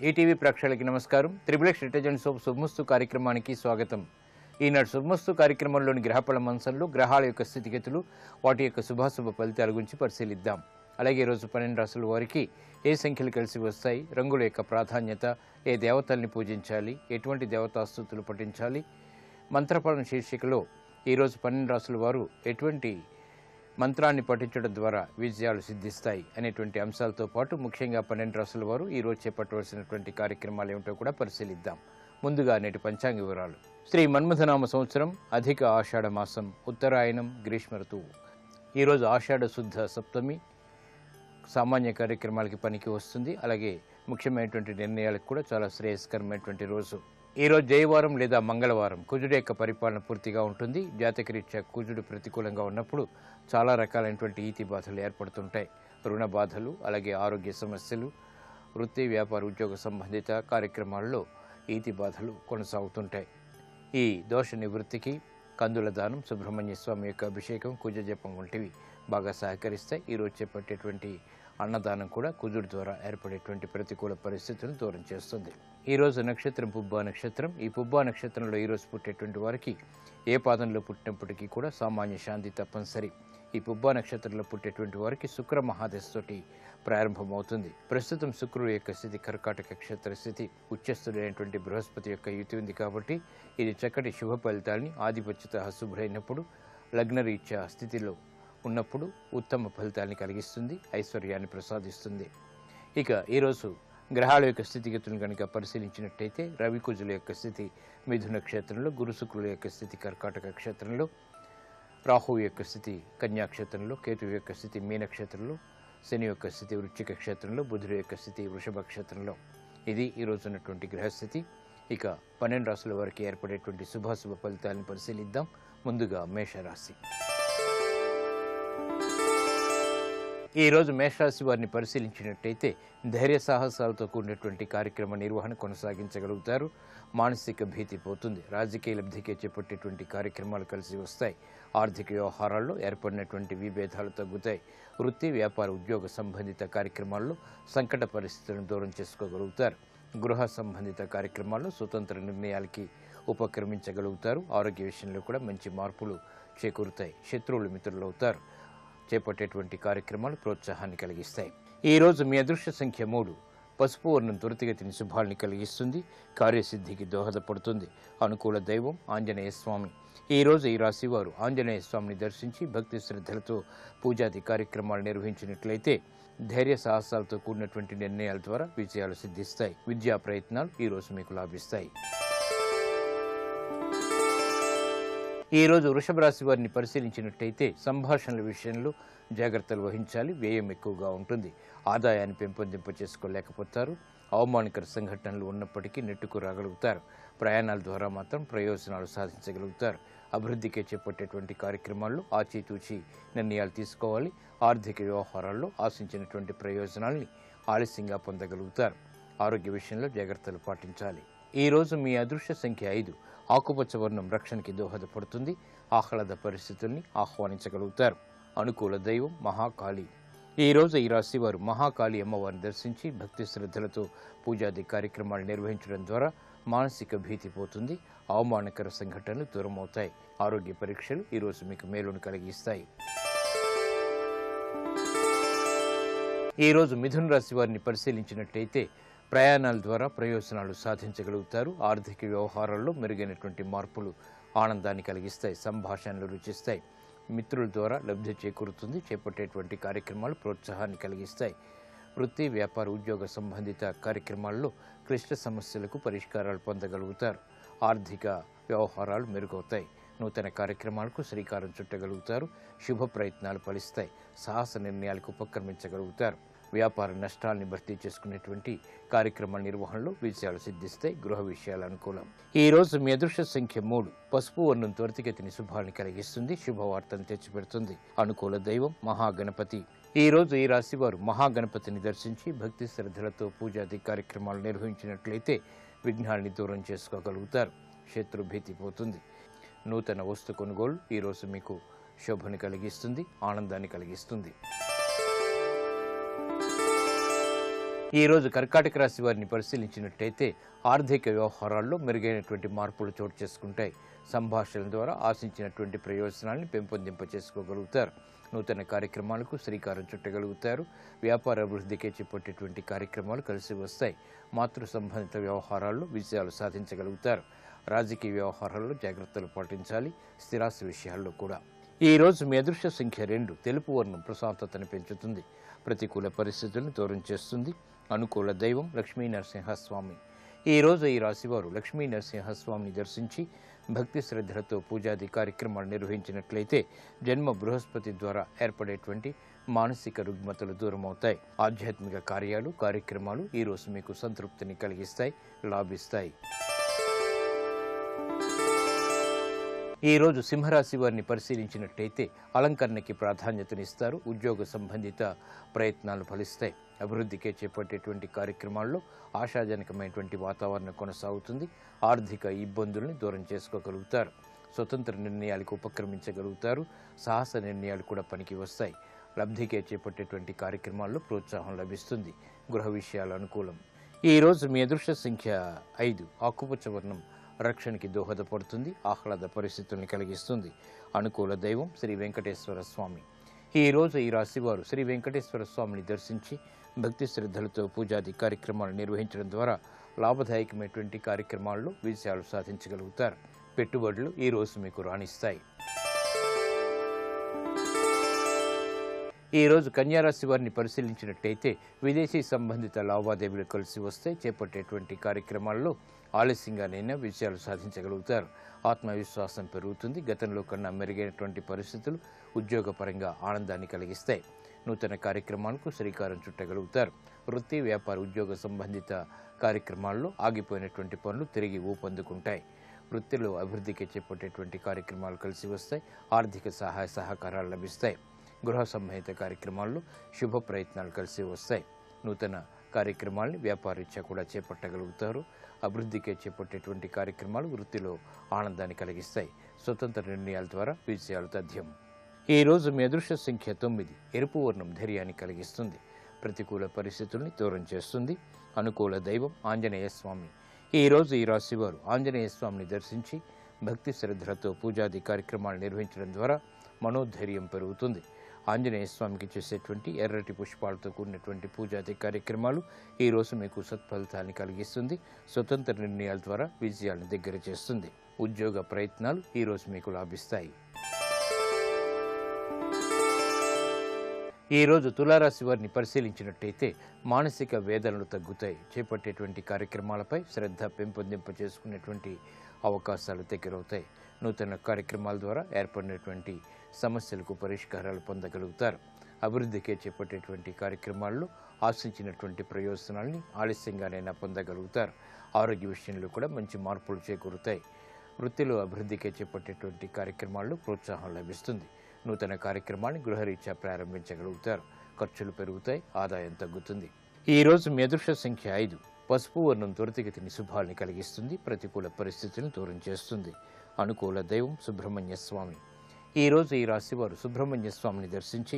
ETV ప్రేక్షకులకి నమస్కారం. Triplex detergent soap శుభమస్తు కార్యక్రమానికి స్వాగతం. ఈనాడు శుభమస్తు కార్యక్రమంలోని గ్రహఫల మంచంలో గ్రహాల యొక్క స్థితిగతులు, వాటి యొక్క శుభాశుభ ఫలితాల గురించి పరిశీలిద్దాం. అలాగే ఈరోజు 12 రాశుల వారికి ఏ సంఖ్యలు కలిసి వస్తాయి, రంగుల యొక్క ప్రాధాన్యత, ఏ దేవతల్ని పూజించాలి, ఎటువంటి దేవతాస్తుతులు పఠించాలి, మంత్రపలన శీర్షికలో ఈరోజు 12 రాశుల వారు ఎటువంటి మంత్రాన్ని పఠించడం ద్వారా విజయాలు సిద్ధిస్తాయి అనేటువంటి అంశాలతో పాటు ముఖ్యంగా 12 రాశుల వారు ఈరోజు చేపట్టవలసినటువంటి కార్యక్రమాలు ఏమిటో కూడా పరిశీలిద్దాం. ముందుగా నేటి పంచాంగ వివరాలు. శ్రీ మన్మథనామ సంవత్సరం, అధిక ఆషాఢ మాసం, ఉత్తరాయణం, గ్రీష్మ ఋతువు. ఈరోజు ఆషాఢ శుద్ధ సప్తమి. సామాన్య కార్యక్రమాలకి పనికి వస్తుంది. అలాగే ముఖ్యమైనటువంటి నిర్ణయాలకు కూడా చాలా శ్రేయస్కరమైనటువంటి రోజు. ఈరోజు జయవారం లేదా మంగళవారం. కుజుడు యొక్క పరిపాలన పూర్తిగా ఉంటుంది. జాతకరీత్యా కుజుడు ప్రతికూలంగా ఉన్నప్పుడు చాలా రకాలైనటువంటి ఈతి బాధలు ఏర్పడుతుంటాయి. రుణ బాధలు, అలాగే ఆరోగ్య సమస్యలు, వృత్తి వ్యాపార ఉద్యోగ సంబంధిత కార్యక్రమాల్లో ఈతి బాధలు కొనసాగుతుంటాయి. ఈ దోష నివృత్తికి కందుల దానం, సుబ్రహ్మణ్య స్వామి యొక్క అభిషేకం, కుజ జపం వంటివి బాగా సహకరిస్తాయి. ఈరోజు చేపట్టేటువంటి అన్నదానం కూడా కుజుడి ద్వారా ఏర్పడేటువంటి ప్రతికూల పరిస్థితులను దూరం చేస్తుంది. ఈరోజు నక్షత్రం పుబ్బా నక్షత్రం. ఈ పుబ్బా నక్షత్రంలో ఈరోజు పుట్టేటువంటి వారికి ఏ పాదంలో పుట్టినప్పటికీ కూడా సామాన్య శాంతి తప్పనిసరి. ఈ పుబ్బా నక్షత్రంలో పుట్టేటువంటి వారికి శుక్ర మహాదశతోటి ప్రారంభమవుతుంది. ప్రస్తుతం శుక్రుడు యొక్క స్థితి కర్కాటక క్షేత్ర స్థితి, ఉచ్చస్థుడైనటువంటి బృహస్పతి యొక్క యుతి ఉంది కాబట్టి ఇది చక్కటి శుభ ఫలితాలని, ఆధిపత్యత శుభ్రైనప్పుడు, లగ్నరీత్యా స్థితిలో ఉన్నప్పుడు ఉత్తమ ఫలితాన్ని కలిగిస్తుంది, ఐశ్వర్యాన్ని ప్రసాదిస్తుంది. ఇక ఈరోజు గ్రహాల యొక్క స్థితిగతులను కనుక పరిశీలించినట్టయితే రవి కుజుల యొక్క స్థితి మిథున క్షేత్రంలో, గురు శుక్రుల యొక్క స్థితి కర్కాటక క్షేత్రంలో, రాహువు యొక్క స్థితి కన్యాక్షేత్రంలో, కేతువు యొక్క స్థితి మీనక్షేత్రంలో, శని యొక్క స్థితి వృశ్చిక క్షేత్రంలో, బుధుడు యొక్క స్థితి వృషభ క్షేత్రంలో. ఇది ఈరోజు ఉన్నటువంటి గ్రహస్థితి. ఇక 12 రాశుల వారికి ఏర్పడేటువంటి శుభాశుభ ఫలితాలను పరిశీలిద్దాం. ముందుగా మేషరాశి. ఈరోజు మేషరాశి వారిని పరిశీలించినట్టయితే ధైర్య సాహసాలతో కూడినటువంటి కార్యక్రమ నిర్వహణ కొనసాగించగలుగుతారు. మానసిక భీతి పోతుంది. రాజకీయ లబ్ధికే చేపట్టేటువంటి కార్యక్రమాలు కలిసి వస్తాయి. ఆర్థిక వ్యవహారాల్లో ఏర్పడినటువంటి విభేదాలు తగ్గుతాయి. వృత్తి వ్యాపార ఉద్యోగ సంబంధిత కార్యక్రమాల్లో సంకట పరిస్థితులను దూరం చేసుకోగలుగుతారు. గృహ సంబంధిత కార్యక్రమాల్లో స్వతంత్ర నిర్ణయాలకి ఉపక్రమించగలుగుతారు. ఆరోగ్య విషయంలో కూడా మంచి మార్పులు చేకూరుతాయి. శత్రువులు మిత్రులు అవుతారు. చేపట్టేటువంటి కార్యక్రమాలు ప్రోత్సాహాన్ని కలిగిస్తాయి. ఈరోజు మీ అదృష్ట సంఖ్య 3. పసుపు వర్ణం త్వరితగతిని శుభాల్ని కలిగిస్తుంది. కార్యసిద్ధికి దోహదపడుతుంది. అనుకూల దైవం ఆంజనేయ స్వామి. ఈరోజు ఈ రాశి వారు ఆంజనేయ స్వామిని దర్శించి భక్తి శ్రద్ధలతో పూజాది కార్యక్రమాలు నిర్వహించినట్లయితే ధైర్య సాహసాలతో కూడినటువంటి నిర్ణయాల ద్వారా విజయాలు సిద్ధిస్తాయి. విద్యా ప్రయత్నాలు ఈరోజు మీకు లాభిస్తాయి. ఈరోజు వృషభ రాశి వారిని పరిశీలించినట్టయితే సంభాషణల విషయంలో జాగ్రత్తలు వహించాలి. వ్యయం ఎక్కువగా ఉంటుంది. ఆదాయాన్ని పెంపొందింప చేసుకోలేకపోతారు. అవమానకర సంఘటనలు ఉన్నప్పటికీ నెట్టుకు రాగలుగుతారు. ప్రయాణాల ద్వారా మాత్రం ప్రయోజనాలు సాధించగలుగుతారు. అభివృద్ధికి చేపట్టేటువంటి కార్యక్రమాల్లో ఆచితూచి నిర్ణయాలు తీసుకోవాలి. ఆర్థిక వ్యవహారాల్లో ఆశించినటువంటి ప్రయోజనాల్ని ఆలస్యంగా పొందగలుగుతారు. ఆరోగ్య విషయంలో జాగ్రత్తలు పాటించాలి. ఈరోజు మీ అదృష్ట సంఖ్య 5. ఆకుపచ్చ వర్ణం రక్షణకి దోహదపడుతుంది. ఆహ్లాద పరిస్థితుల్ని ఆహ్వానించగలుగుతారు. అనుకూల దైవం మహాకాళి. ఈరోజు ఈ రాశి వారు మహాకాళి అమ్మవారిని దర్శించి భక్తి శ్రద్ధలతో పూజాది కార్యక్రమాలు నిర్వహించడం ద్వారా మానసిక భీతి పోతుంది. అవమానకర సంఘటనలు దూరం అవుతాయి. ఆరోగ్య పరీక్షలు ఈరోజు మీకు మేలును కలిగిస్తాయి. ఈరోజు మిథున రాశి వారిని పరిశీలించినట్టయితే ప్రయాణాల ద్వారా ప్రయోజనాలు సాధించగలుగుతారు. ఆర్థిక వ్యవహారాల్లో మెరుగైనటువంటి మార్పులు ఆనందాన్ని కలిగిస్తాయి. సంభాషణలు రుచిస్తాయి. మిత్రుల ద్వారా లబ్ధి చేకూరుతుంది. చేపట్టేటువంటి కార్యక్రమాలు ప్రోత్సాహాన్ని కలిగిస్తాయి. వృత్తి వ్యాపార ఉద్యోగ సంబంధిత కార్యక్రమాల్లో క్లిష్ట సమస్యలకు పరిష్కారాలు పొందగలుగుతారు. ఆర్థిక వ్యవహారాలు మెరుగవుతాయి. నూతన కార్యక్రమాలకు శ్రీకారం చుట్టగలుగుతారు. శుభ ప్రయత్నాలు ఫలిస్తాయి. సాహస నిర్ణయాలకు ఉపక్రమించగలుగుతారు. వ్యాపార నష్టాలని భర్తీ చేసుకునేటువంటి కార్యక్రమాల నిర్వహణలో విజయాలు సిద్ధిస్తాయి. గృహ విషయాలు అనుకూలం. ఈరోజు మీ అదృష్ట సంఖ్య 3. పసుపు వర్ణం త్వరితగతిని శుభాన్ని కలిగిస్తుంది. శుభవార్తను తెచ్చిపెడుతుంది. అనుకూల దైవం మహాగణపతి. ఈరోజు ఈ రాశి వారు మహాగణపతిని దర్శించి భక్తి శ్రద్ధలతో పూజాది కార్యక్రమాలు నిర్వహించినట్లయితే విఘ్నాల్ని దూరం చేసుకోగలుగుతారు. శత్రు భీతి పోతుంది. నూతన వస్తు కొనుగోలు ఈరోజు మీకు శోభను కలిగిస్తుంది. ఆనందాన్ని కలిగిస్తుంది. ఈ రోజు కర్కాటక రాశి వారిని పరిశీలించినట్టయితే ఆర్థిక వ్యవహారాల్లో మెరుగైనటువంటి మార్పులు చోటు చేసుకుంటాయి. సంభాషణల ద్వారా ఆశించినటువంటి ప్రయోజనాలను పెంపొందింపచేసుకోగలుగుతారు. నూతన కార్యక్రమాలకు శ్రీకారం చుట్టగలుగుతారు. వ్యాపార అభివృద్ధికి చేపట్టేటువంటి కార్యక్రమాలు కలిసి వస్తాయి. మాతృ సంబంధిత వ్యవహారాల్లో విజయాలు సాధించగలుగుతారు. రాజకీయ వ్యవహారాల్లో జాగ్రత్తలు పాటించాలి. స్థిరాస్తి విషయాల్లో కూడా. ఈ రోజు మీ అదృష్ట సంఖ్య 2. తెలుపు వర్ణం ప్రశాంతతను పెంచుతుంది. ప్రతికూల పరిస్థితులను దూరం చేస్తుంది. అనుకూల దైవం లక్ష్మీ నరసింహస్వామి. ఈ రోజు ఈ రాశివారు లక్ష్మీ నరసింహస్వామిని దర్శించి భక్తి శ్రద్ధలతో పూజాది కార్యక్రమాలు నిర్వహించినట్లయితే జన్మ బృహస్పతి ద్వారా ఏర్పడేటువంటి మానసిక రుగ్మతలు దూరమవుతాయి. ఆధ్యాత్మిక కార్యక్రమాలు ఈ రోజు మీకు సంతృప్తిని కలిగిస్తాయి, లాభిస్తాయి. ఈ రోజు సింహరాశి వారిని పరిశీలించినట్టయితే అలంకరణకి ప్రాధాన్యతనిస్తారు. ఉద్యోగ సంబంధిత ప్రయత్నాలు ఫలిస్తాయి. అభివృద్ధికే చేపట్టేటువంటి కార్యక్రమాల్లో ఆశాజనకమైనటువంటి వాతావరణం కొనసాగుతుంది. ఆర్థిక ఇబ్బందుల్ని దూరం చేసుకోగలుగుతారు. స్వతంత్ర నిర్ణయాలకు ఉపక్రమించగలుగుతారు. సాహస నిర్ణయాలు కూడా పనికి వస్తాయి. లబ్ధికే చేపట్టేటువంటి కార్యక్రమాల్లో ప్రోత్సాహం లభిస్తుంది. గృహ విషయాలు అనుకూలం. ఈ రోజు మీ అదృష్ట సంఖ్య 5. ఆకుపచ్చ వర్ణం రక్షణకి దోహదపడుతుంది. ఆహ్లాద పరిస్థితుల్ని కలిగిస్తుంది. అనుకూల దైవం శ్రీ వెంకటేశ్వర స్వామి. ఈ రోజు ఈ రాశివారు శ్రీ వెంకటేశ్వర స్వామిని దర్శించి భక్తి శ్రద్ధలతో పూజాది కార్యక్రమాలు నిర్వహించడం ద్వారా లాభదాయకమైనటువంటి కార్యక్రమాల్లో విజయాలు సాధించగలుగుతారు. పెట్టుబడులు ఈ రోజు మీకు రాణిస్తాయి. ఈ రోజు కన్యారాశి వారిని పరిశీలించినట్టయితే విదేశీ సంబంధిత లావాదేవీలు కలిసి వస్తే చేపట్టేటువంటి కార్యక్రమాల్లో ఆలస్యంగానైనా విజయాలు సాధించగలుగుతారు. ఆత్మవిశ్వాసం పెరుగుతుంది. గతంలో కన్నా మెరుగైనటువంటి పరిస్థితులు ఉద్యోగపరంగా ఆనందాన్ని కలిగిస్తాయి. నూతన కార్యక్రమాలకు శ్రీకారం చుట్టగలుగుతారు. వృత్తి వ్యాపార ఉద్యోగ సంబంధిత కార్యక్రమాల్లో ఆగిపోయినటువంటి పనులు తిరిగి ఊపందుకుంటాయి. వృత్తిలో అభివృద్ధికి చేపట్టేటువంటి కార్యక్రమాలు కలిసి వస్తాయి. ఆర్థిక సహాయ సహకారాలు లభిస్తాయి. గృహ సంబంధిత కార్యక్రమాల్లో శుభ ప్రయత్నాలు కలిసి వస్తాయి. నూతన కార్యక్రమాల్ని వ్యాపారరీత్యా కూడా చేపట్టగలుగుతారు. అభివృద్ధికే చేపట్టేటువంటి కార్యక్రమాలు వృత్తిలో ఆనందాన్ని కలిగిస్తాయి. స్వతంత్ర నిర్ణయాల ద్వారా విజయాలు తథ్యం. ఈ రోజు మీ అదృష్ట సంఖ్య 9. ఎరుపు వర్ణం ధైర్యాన్ని కలిగిస్తుంది. ప్రతికూల పరిస్థితుల్ని దూరం చేస్తుంది. అనుకూల దైవం ఆంజనేయ స్వామి. ఈ రోజు ఈ రాశివారు ఆంజనేయ స్వామిని దర్శించి భక్తి శ్రద్ధలతో పూజాది కార్యక్రమాలు నిర్వహించడం ద్వారా మనోధైర్యం పెరుగుతుంది. ఆంజనేయ స్వామికి చేసేటువంటి ఎర్రటి పుష్పాలతో కూడినటువంటి పూజాది కార్యక్రమాలు ఈ రోజు మీకు సత్ఫలితాన్ని కలిగిస్తుంది. స్వతంత్ర నిర్ణయాల ద్వారా విజయాలను దగ్గర చేస్తుంది. ఉద్యోగ ప్రయత్నాలు ఈ రోజు మీకు లాభిస్తాయి. ఈ రోజు తులారాశి వారిని పరిశీలించినట్టయితే మానసిక వేదనలు తగ్గుతాయి. చేపట్టేటువంటి కార్యక్రమాలపై శ్రద్ధ పెంపొందింప చేసుకునేటువంటి అవకాశాలు దగ్గరవుతాయి. నూతన కార్యక్రమాల ద్వారా ఏర్పడినటువంటి సమస్యలకు పరిష్కారాలు పొందగలుగుతారు. అభివృద్ధికే చేపట్టేటువంటి కార్యక్రమాల్లో ఆశించినటువంటి ప్రయోజనాల్ని ఆలస్యంగానైనా పొందగలుగుతారు. ఆరోగ్య విషయంలో కూడా మంచి మార్పులు చేకూరుతాయి. వృత్తిలో అభివృద్ధికే చేపట్టేటువంటి కార్యక్రమాల్లో ప్రోత్సాహం లభిస్తుంది. నూతన కార్యక్రమాన్ని గృహరీత్యా ప్రారంభించగలుగుతారు. ఖర్చులు పెరుగుతాయి. ఆదాయం తగ్గుతుంది. ఈ రోజు మీ అదృష్ట సంఖ్య 5. పసుపు వర్ణం త్వరితగతిని శుభాల్ని కలిగిస్తుంది. ప్రతికూల పరిస్థితులను దూరం చేస్తుంది. అనుకూల దైవం సుబ్రహ్మణ్య స్వామి. ఈ రోజు ఈ రాశివారు సుబ్రహ్మణ్య స్వామిని దర్శించి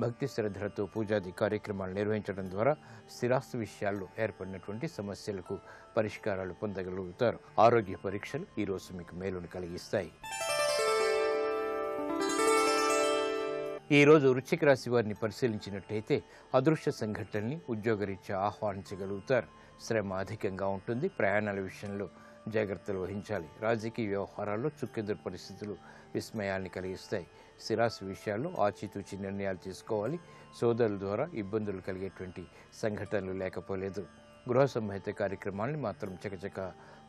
భక్తి శ్రద్ధలతో పూజాది కార్యక్రమాలు నిర్వహించడం ద్వారా స్థిరాస్తి విషయాల్లో ఏర్పడినటువంటి సమస్యలకు పరిష్కారాలు పొందగలుగుతారు. ఆరోగ్య పరీక్షలు ఈ రోజు మీకు మేలును కలిగిస్తాయి. ఈ రోజు వృశ్చిక రాశి వారిని పరిశీలించినట్టయితే అదృశ్య సంఘటనల్ని ఉద్యోగరీత్యా ఆహ్వానించగలుగుతారు. శ్రమ అధికంగా ఉంటుంది. ప్రయాణాల విషయంలో జాగ్రత్తలు వహించాలి. రాజకీయ వ్యవహారాల్లో చుక్కెదురు పరిస్థితులు విస్మయాన్ని కలిగిస్తాయి. స్థిరాస్తి విషయాల్లో ఆచితూచి నిర్ణయాలు తీసుకోవాలి. సోదరుల ద్వారా ఇబ్బందులు కలిగేటువంటి సంఘటనలు లేకపోలేదు. గృహ సంబంధిత కార్యక్రమాల్ని మాత్రం చకచక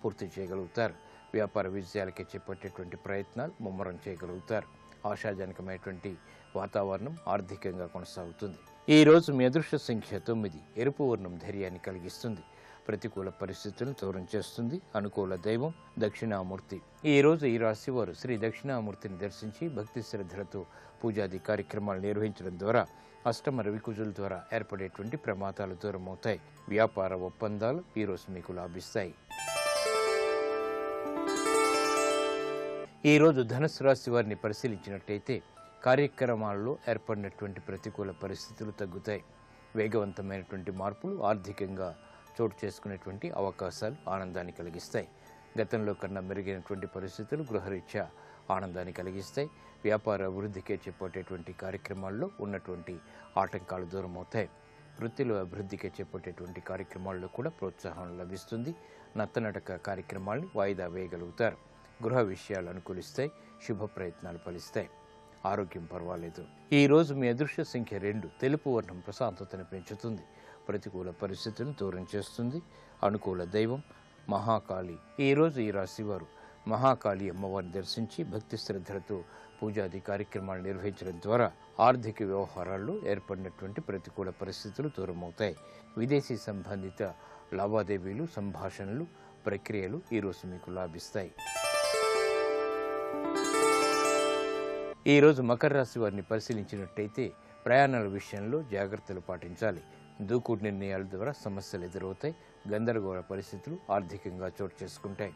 పూర్తి చేయగలుగుతారు. వ్యాపార విజయాలకి చేపట్టేటువంటి ప్రయత్నాలు ముమ్మరం చేయగలుగుతారు. ఆశాజనకమైనటువంటి వాతావరణం ఆర్థికంగా కొనసాగుతుంది. ఈ రోజు మీ అదృష్ట సంఖ్య 9. ఎరుపు వర్ణం ధైర్యాన్ని కలిగిస్తుంది. ప్రతికూల పరిస్థితులను దూరం చేస్తుంది. అనుకూల దైవం దక్షిణామూర్తి. ఈ రోజు ఈ రాశివారు శ్రీ దక్షిణామూర్తిని దర్శించి భక్తి శ్రద్ధలతో పూజాది కార్యక్రమాలు నిర్వహించడం ద్వారా అష్టమ రవికుజుల ద్వారా ఏర్పడేటువంటి ప్రమాదాలు దూరం అవుతాయి. వ్యాపార ఒప్పందాలు ఈ రోజు మీకు లాభిస్తాయి. ఈ రోజు ధనుస్సు రాశి వారిని పరిశీలించినట్టయితే కార్యక్రమాల్లో ఏర్పడినటువంటి ప్రతికూల పరిస్థితులు తగ్గుతాయి. వేగవంతమైనటువంటి మార్పులు ఆర్థికంగా చోటు చేసుకునేటువంటి అవకాశాలు ఆనందాన్ని కలిగిస్తాయి. గతంలో కన్నా మెరుగైనటువంటి పరిస్థితులు గృహరీత్యా ఆనందాన్ని కలిగిస్తాయి. వ్యాపార అభివృద్ధికే చేపట్టేటువంటి కార్యక్రమాల్లో ఉన్నటువంటి ఆటంకాలు దూరం అవుతాయి. వృత్తిలో అభివృద్ధికి చేపట్టేటువంటి కార్యక్రమాల్లో కూడా ప్రోత్సాహం లభిస్తుంది. నత్తనడక కార్యక్రమాల్ని వాయిదా వేయగలుగుతారు. గృహ విషయాలు అనుకూలిస్తాయి. శుభ ప్రయత్నాలు ఫలిస్తాయి. ఆరోగ్యం పర్వాలేదు. ఈ రోజు మీ అదృష్ట సంఖ్య 2. తెలుపు వర్ణం ప్రశాంతతను పెంచుతుంది. ప్రతికూల పరిస్థితులను దూరం చేస్తుంది. అనుకూల దైవం మహాకాళి. ఈ రోజు ఈ రాశి వారు మహాకాళి అమ్మవారిని దర్శించి భక్తి శ్రద్ధలతో పూజాది కార్యక్రమాలు నిర్వహించడం ద్వారా ఆర్థిక వ్యవహారాల్లో ఏర్పడినటువంటి ప్రతికూల పరిస్థితులు దూరమవుతాయి. విదేశీ సంబంధిత లావాదేవీలు, సంభాషణలు, ప్రక్రియలు ఈరోజు మీకు లాభిస్తాయి. ఈరోజు మకర రాశి వారిని పరిశీలించినట్టయితే ప్రయాణాల విషయంలో జాగ్రత్తలు పాటించాలి. దూకుడు నిర్ణయాల ద్వారా సమస్యలు ఎదురవుతాయి. గందరగోళ పరిస్థితులు ఆర్థికంగా చోటు చేసుకుంటాయి.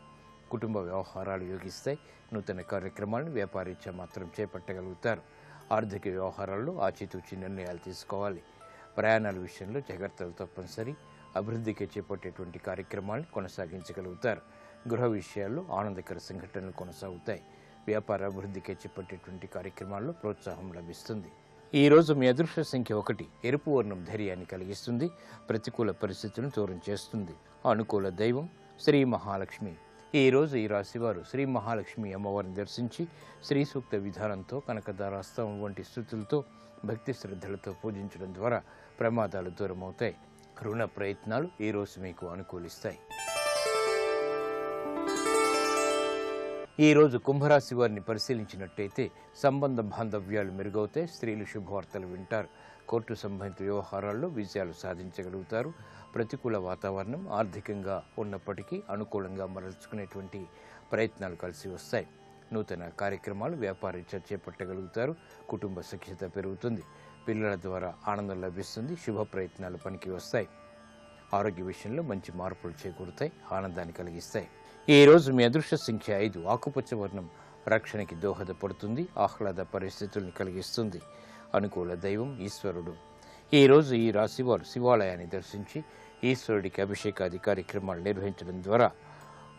కుటుంబ వ్యవహారాలు యోగిస్తాయి. నూతన కార్యక్రమాలను వ్యాపారీత్యా మాత్రం చేపట్టగలుగుతారు. ఆర్థిక వ్యవహారాల్లో ఆచితూచి నిర్ణయాలు తీసుకోవాలి. ప్రయాణాల విషయంలో జాగ్రత్తలు తప్పనిసరి. అభివృద్ధికి చేపట్టేటువంటి కార్యక్రమాలను కొనసాగించగలుగుతారు. గృహ విషయాల్లో ఆనందకర సంఘటనలు కొనసాగుతాయి. వ్యాపార అభివృద్ధికి చేపట్టేటువంటి కార్యక్రమాల్లో ప్రోత్సాహం లభిస్తుంది. ఈ రోజు మీ అదృష్ట సంఖ్య 1. ఎరుపు వర్ణం ధైర్యాన్ని కలిగిస్తుంది. ప్రతికూల పరిస్థితులను దూరం చేస్తుంది. అనుకూల దైవం శ్రీ మహాలక్ష్మి. ఈ రోజు ఈ రాశివారు శ్రీ మహాలక్ష్మి అమ్మవారిని దర్శించి శ్రీ సూక్త విధానంతో, కనకదారాస్తవం వంటి స్థుతులతో, భక్తి శ్రద్ధలతో పూజించడం ద్వారా ప్రమాదాలు దూరమవుతాయి. రుణ ప్రయత్నాలు ఈ రోజు మీకు అనుకూలిస్తాయి. ఈ రోజు కుంభరాశి వారిని పరిశీలించినట్టయితే సంబంధ బాంధవ్యాలు మెరుగవుతాయి. స్త్రీలు శుభవార్తలు వింటారు. కోర్టు సంబంధిత వ్యవహారాల్లో విజయాలు సాధించగలుగుతారు. ప్రతికూల వాతావరణం ఆర్థికంగా ఉన్నప్పటికీ అనుకూలంగా మరల్చుకునేటువంటి ప్రయత్నాలు కలిసి వస్తాయి. నూతన కార్యక్రమాలు వ్యాపారీత్యా చేపట్టగలుగుతారు. కుటుంబ సఖ్యత పెరుగుతుంది. పిల్లల ద్వారా ఆనందం లభిస్తుంది. శుభ ప్రయత్నాలు పనికి వస్తాయి. ఆరోగ్య విషయంలో మంచి మార్పులు చేకూరుతాయి. ఆనందాన్ని కలిగిస్తాయి. ఈ రోజు మీ అదృష్ట సంఖ్య 5. ఆకుపచ్చ వర్ణం రక్షణకి దోహదపడుతుంది. ఆహ్లాద పరిస్థితుల్ని కలిగిస్తుంది. అనుకూల దైవం ఈశ్వరుడు. ఈ రోజు ఈ రాశివారు శివాలయాన్ని దర్శించి ఈశ్వరుడికి అభిషేకాది కార్యక్రమాలు నిర్వహించడం ద్వారా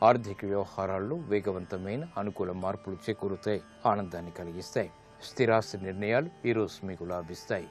ఆర్థిక వ్యవహారాల్లో వేగవంతమైన అనుకూల మార్పులు చేకూరుతాయి. ఆనందాన్ని కలిగిస్తాయి. స్థిరాస్తి నిర్ణయాలు ఈరోజు మీకు లాభిస్తాయి.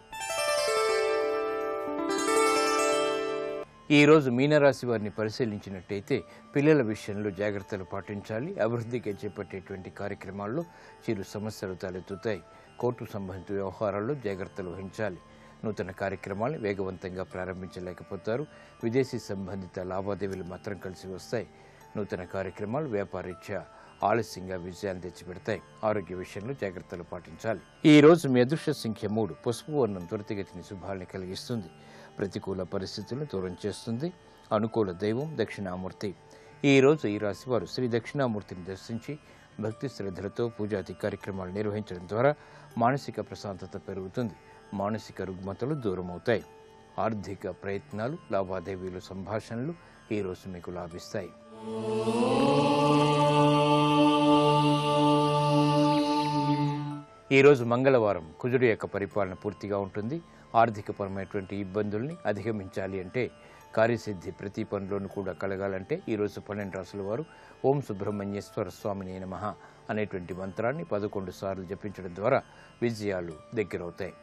ఈ రోజు మీనరాశి వారిని పరిశీలించినట్టయితే పిల్లల విషయంలో జాగ్రత్తలు పాటించాలి. అభివృద్ధికి చేపట్టేటువంటి కార్యక్రమాల్లో చిరు సమస్యలు తలెత్తుతాయి. కోర్టు సంబంధిత వ్యవహారాల్లో జాగ్రత్తలు వహించాలి. నూతన కార్యక్రమాలను వేగవంతంగా ప్రారంభించలేకపోతారు. విదేశీ సంబంధిత లావాదేవీలు మాత్రం కలిసి వస్తాయి. నూతన కార్యక్రమాలు వ్యాపారీత్యా ఆలస్యంగా విజయాన్ని తెచ్చిపెడతాయి. ఆరోగ్య విషయంలో జాగ్రత్తలు పాటించాలి. ఈ రోజు మీ అదృష్ట సంఖ్య 3. పసుపు వర్ణం త్వరితగతిని శుభాల్ని కలిగిస్తుంది. ప్రతికూల పరిస్థితులను దూరం చేస్తుంది. అనుకూల దైవం దక్షిణామూర్తి. ఈ రోజు ఈ రాశివారు శ్రీ దక్షిణామూర్తిని దర్శించి భక్తి శ్రద్ధలతో పూజాది కార్యక్రమాలు నిర్వహించడం ద్వారా మానసిక ప్రశాంతత పెరుగుతుంది. మానసిక రుగ్మతలు దూరమవుతాయి. ఆర్థిక ప్రయత్నాలు, లావాదేవీలు, సంభాషణలు ఈ రోజు మీకు లాభిస్తాయి. ఈ రోజు మంగళవారం. కుజుడు యొక్క పరిపాలన పూర్తిగా ఉంటుంది. ఆర్థికపరమైనటువంటి ఇబ్బందుల్ని అధిగమించాలి అంటే, కార్యసిద్ధి ప్రతి పనిలోనూ కూడా కలగాలంటే ఈరోజు 12 రాసుల వారు ఓం సుబ్రహ్మణ్యేశ్వర స్వామినే నమః అనేటువంటి మంత్రాన్ని 11 సార్లు జపించడం ద్వారా విజయాలు దగ్గరవుతాయి.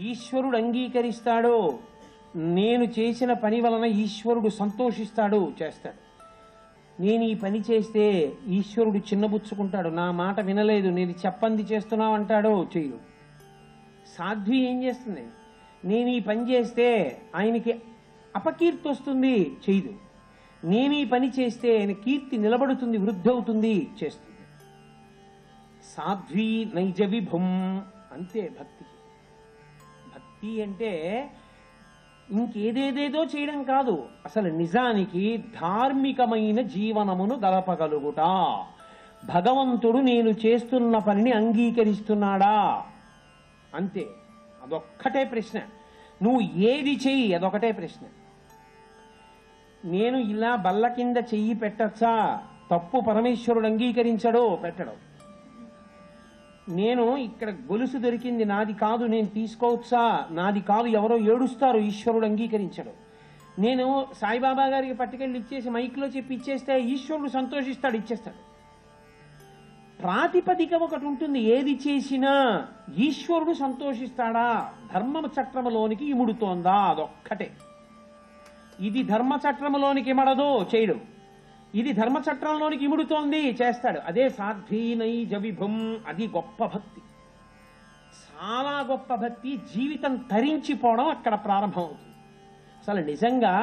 ఈశ్వరుడు అంగీకరిస్తాడో, నేను చేసిన పని వలన ఈశ్వరుడు సంతోషిస్తాడు, చేస్తాడు. నేను ఈ పని చేస్తే ఈశ్వరుడు చిన్నబుచ్చుకుంటాడు, నా మాట వినలేదు, నేను చెప్పంది చేస్తున్నావు అంటాడో, చేయడు. సాధ్వి ఏం చేస్తుంది? నేను ఈ పని చేస్తే ఆయనకి అపకీర్తి వస్తుంది, చేయదు. నేను ఈ పని చేస్తే ఆయన కీర్తి నిలబడుతుంది, వృద్ధి అవుతుంది, చేస్తుంది. సాధ్వి నైజ విభుం. అంతే భక్తికి. భక్తి అంటే ఇంకేదేదేదో చేయడం కాదు, అసలు నిజానికి ధార్మికమైన జీవనమును గలపగలుగుట. భగవంతుడు నేను చేస్తున్న పనిని అంగీకరిస్తున్నాడా? అంతే. అదొక్కటే ప్రశ్న. నువ్వు ఏది చెయ్యి అదొకటే ప్రశ్న. నేను ఇలా బల్ల కింద చెయ్యి పెట్టచ్చా? తప్పు పరమేశ్వరుడు అంగీకరించడో పెట్టడం. నేను ఇక్కడ గొలుసు దొరికింది నాది కాదు నేను తీసుకోవచ్చా? నాది కాదు ఎవరో ఏడుస్తారు, ఈశ్వరుడు అంగీకరించడు. నేను సాయిబాబా గారికి పట్టుకెళ్ళి ఇచ్చేసి మైక్లో చెప్పి ఇచ్చేస్తే ఈశ్వరుడు సంతోషిస్తాడు, ఇచ్చేస్తాడు. ప్రాతిపదిక ఒకటి ఉంటుంది. ఏది చేసినా ఈశ్వరుడు సంతోషిస్తాడా? ధర్మ చట్రములోనికి ఇముడుతోందా? అదొక్కటే. ఇది ధర్మ చట్రములోనికి ఇమడదో చేయడు, ఇది ధర్మచట్రంలోనికి ఇముడుతోంది చేస్తాడు. అదే సాధ్వీనై జవిభుం. అది గొప్ప భక్తి, చాలా గొప్ప భక్తి. జీవితం తరించిపోవడం అక్కడ ప్రారంభమవుతుంది. అసలు నిజంగా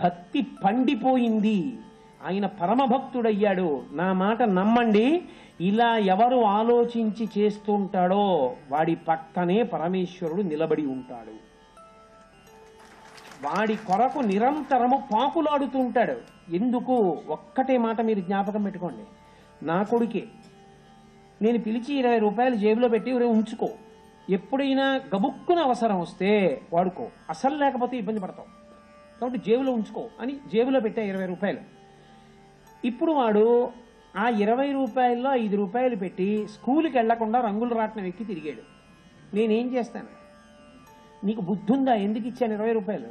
భక్తి పండిపోయింది, ఆయన పరమభక్తుడయ్యాడు. నా మాట నమ్మండి, ఇలా ఎవరు ఆలోచించి చేస్తుంటాడో వాడి పక్కనే పరమేశ్వరుడు నిలబడి ఉంటాడు. వాడి కొరకు నిరంతరము పాకులాడుతూ ఉంటాడు. ఎందుకు? ఒక్కటే మాట మీరు జ్ఞాపకం పెట్టుకోండి. నా కొడుకే నేను పిలిచి 20 రూపాయలు జేబులో పెట్టి ఉంచుకో, ఎప్పుడైనా గబుక్కున అవసరం వస్తే వాడుకో, అసలు లేకపోతే ఇబ్బంది పడతావు, కాబట్టి జేబులో ఉంచుకో అని జేబులో పెట్టా 20 రూపాయలు. ఇప్పుడు వాడు ఆ 20 రూపాయల్లో 5 రూపాయలు పెట్టి స్కూల్కి వెళ్లకుండా రంగుల రాట్నం ఎక్కి తిరిగాడు. నేనేం చేస్తాను? నీకు బుద్ధి ఉందా? ఎందుకు ఇచ్చాను 20 రూపాయలు?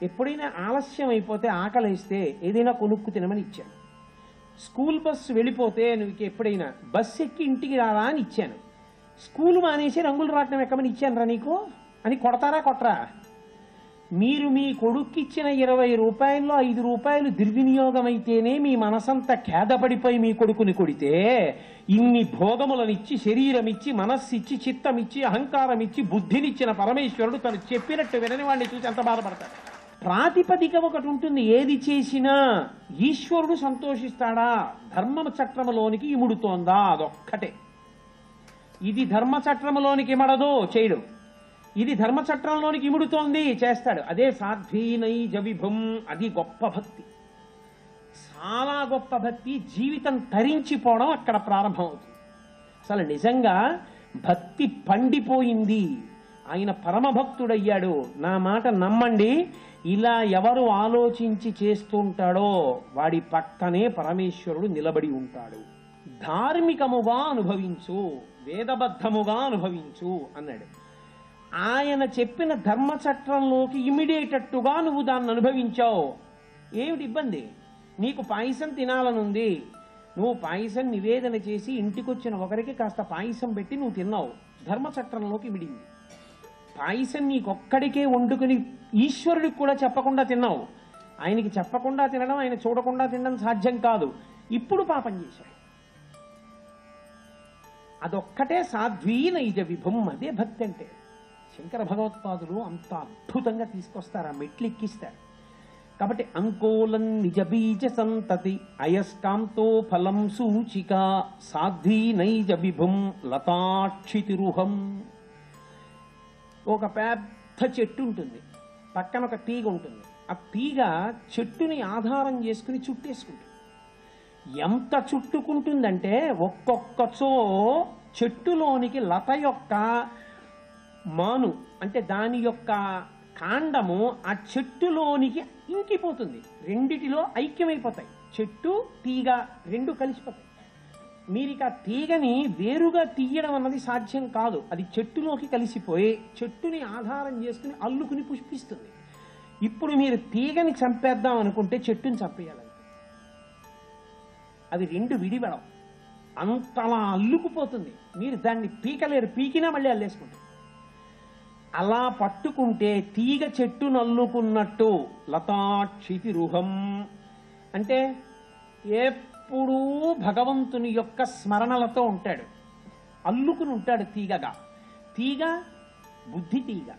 ఎప్పుడైనా ఆలస్యం అయిపోతే ఆకలిస్తే ఏదైనా కొనుక్కు తినమని ఇచ్చాను. స్కూల్ బస్సు వెళ్ళిపోతే నువ్వు ఎప్పుడైనా బస్సు ఎక్కి ఇంటికి రారా అని ఇచ్చాను. స్కూల్ మానేసి రంగులు రాట్నం ఎక్కమని ఇచ్చాను రా నీకు అని కొడతారా కొట్టరా? మీరు మీ కొడుక్కిచ్చిన 20 రూపాయల్లో 5 రూపాయలు దుర్వినియోగం అయితేనే మీ మనసంతా ఖేదపడిపోయి మీ కొడుకుని కొడితే, ఇన్ని భోగములనిచ్చి శరీరం ఇచ్చి మనస్సిచ్చి చిత్తమిచ్చి అహంకారం ఇచ్చి బుద్ధినిచ్చిన పరమేశ్వరుడు తను చెప్పినట్టు వినని వాడిని చూసి ఎంత బాధపడతాడు. ప్రాతిపదిక ఒకటి ఉంటుంది. ఏది చేసినా ఈశ్వరుడు సంతోషిస్తాడా? ధర్మ చట్రములోనికి ఇముడుతోందా? అదొక్కటే. ఇది ధర్మ చట్రములోనికి ఇమడదో చేయడు, ఇది ధర్మచట్రంలోనికి ఇముడుతోంది చేస్తాడు. అదే సాధ్వీనై జవిభుం. అది గొప్ప భక్తి, చాలా గొప్ప భక్తి. జీవితం తరించిపోవడం అక్కడ ప్రారంభమవుతుంది. అసలు నిజంగా భక్తి పండిపోయింది, ఆయన పరమభక్తుడయ్యాడు. నా మాట నమ్మండి, ఇలా ఎవరు ఆలోచించి చేస్తుంటాడో వాడి పక్కనే పరమేశ్వరుడు నిలబడి ఉంటాడు. ధార్మికముగా అనుభవించు, వేదబద్ధముగా అనుభవించు అన్నాడు. ఆయన చెప్పిన ధర్మచట్రంలోకి ఇమిడేటట్టుగా నువ్వు దాన్ని అనుభవించావు. ఏమిటి ఇబ్బంది? నీకు పాయసం తినాలనుంది, నువ్వు పాయసం నివేదన చేసి ఇంటికొచ్చిన ఒకరికి కాస్త పాయసం పెట్టి నువ్వు తిన్నావు, ధర్మచట్రంలోకి ఇమిడింది. పాయసం నీకొక్కడికే వండుకుని ఈశ్వరుడికి కూడా చెప్పకుండా తిన్నావు. ఆయనకి చెప్పకుండా తినడం, ఆయన చూడకుండా తినడం సాధ్యం కాదు. ఇప్పుడు పాపం చేశావు. అదొక్కటే సాధ్వీనై జవిభుం. అదే భక్తి అంటే. శంకర భగవత్పాదులు అంత అద్భుతంగా తీసుకొస్తారు, ఆ మెట్లు ఎక్కిస్తారు. కాబట్టి అంకోలం నిజ బీజ సంతతి అయస్కాంతో ఫలం సూచిక సాధ్వీనై జవిభుం లతాక్షితిరుహం. ఒక పెద్ద చెట్టు ఉంటుంది, పక్కన ఒక తీగ ఉంటుంది. ఆ తీగ చెట్టుని ఆధారం చేసుకుని చుట్టేసుకుంటుంది. ఎంత చుట్టుకుంటుందంటే ఒక్కొక్కచో చెట్టులోనికి లత యొక్క మాను అంటే దాని యొక్క కాండము ఆ చెట్టులోనికి ఇంకిపోతుంది. రెండిటిలో ఐక్యమైపోతాయి. చెట్టు తీగ రెండు కలిసిపోతాయి. మీరిక ఆ తీగని వేరుగా తీయడం అన్నది సాధ్యం కాదు. అది చెట్టులోకి కలిసిపోయి చెట్టుని ఆధారం చేసుకుని అల్లుకుని పుష్పిస్తుంది. ఇప్పుడు మీరు తీగని చంపేద్దాం అనుకుంటే చెట్టుని చంపేయాలంటే అవి రెండు విడివడం, అంతలా అల్లుకుపోతుంది. మీరు దాన్ని పీకలేరు, పీకినా మళ్ళీ అల్లేసుకుంటారు. అలా పట్టుకుంటే తీగ చెట్టు నల్లుకున్నట్టు లతాక్షితిరుహం అంటే ఎప్పుడూ భగవంతుని యొక్క స్మరణలతో ఉంటాడు, అల్లుకుని ఉంటాడు తీగగా. తీగ బుద్ధి, తీగ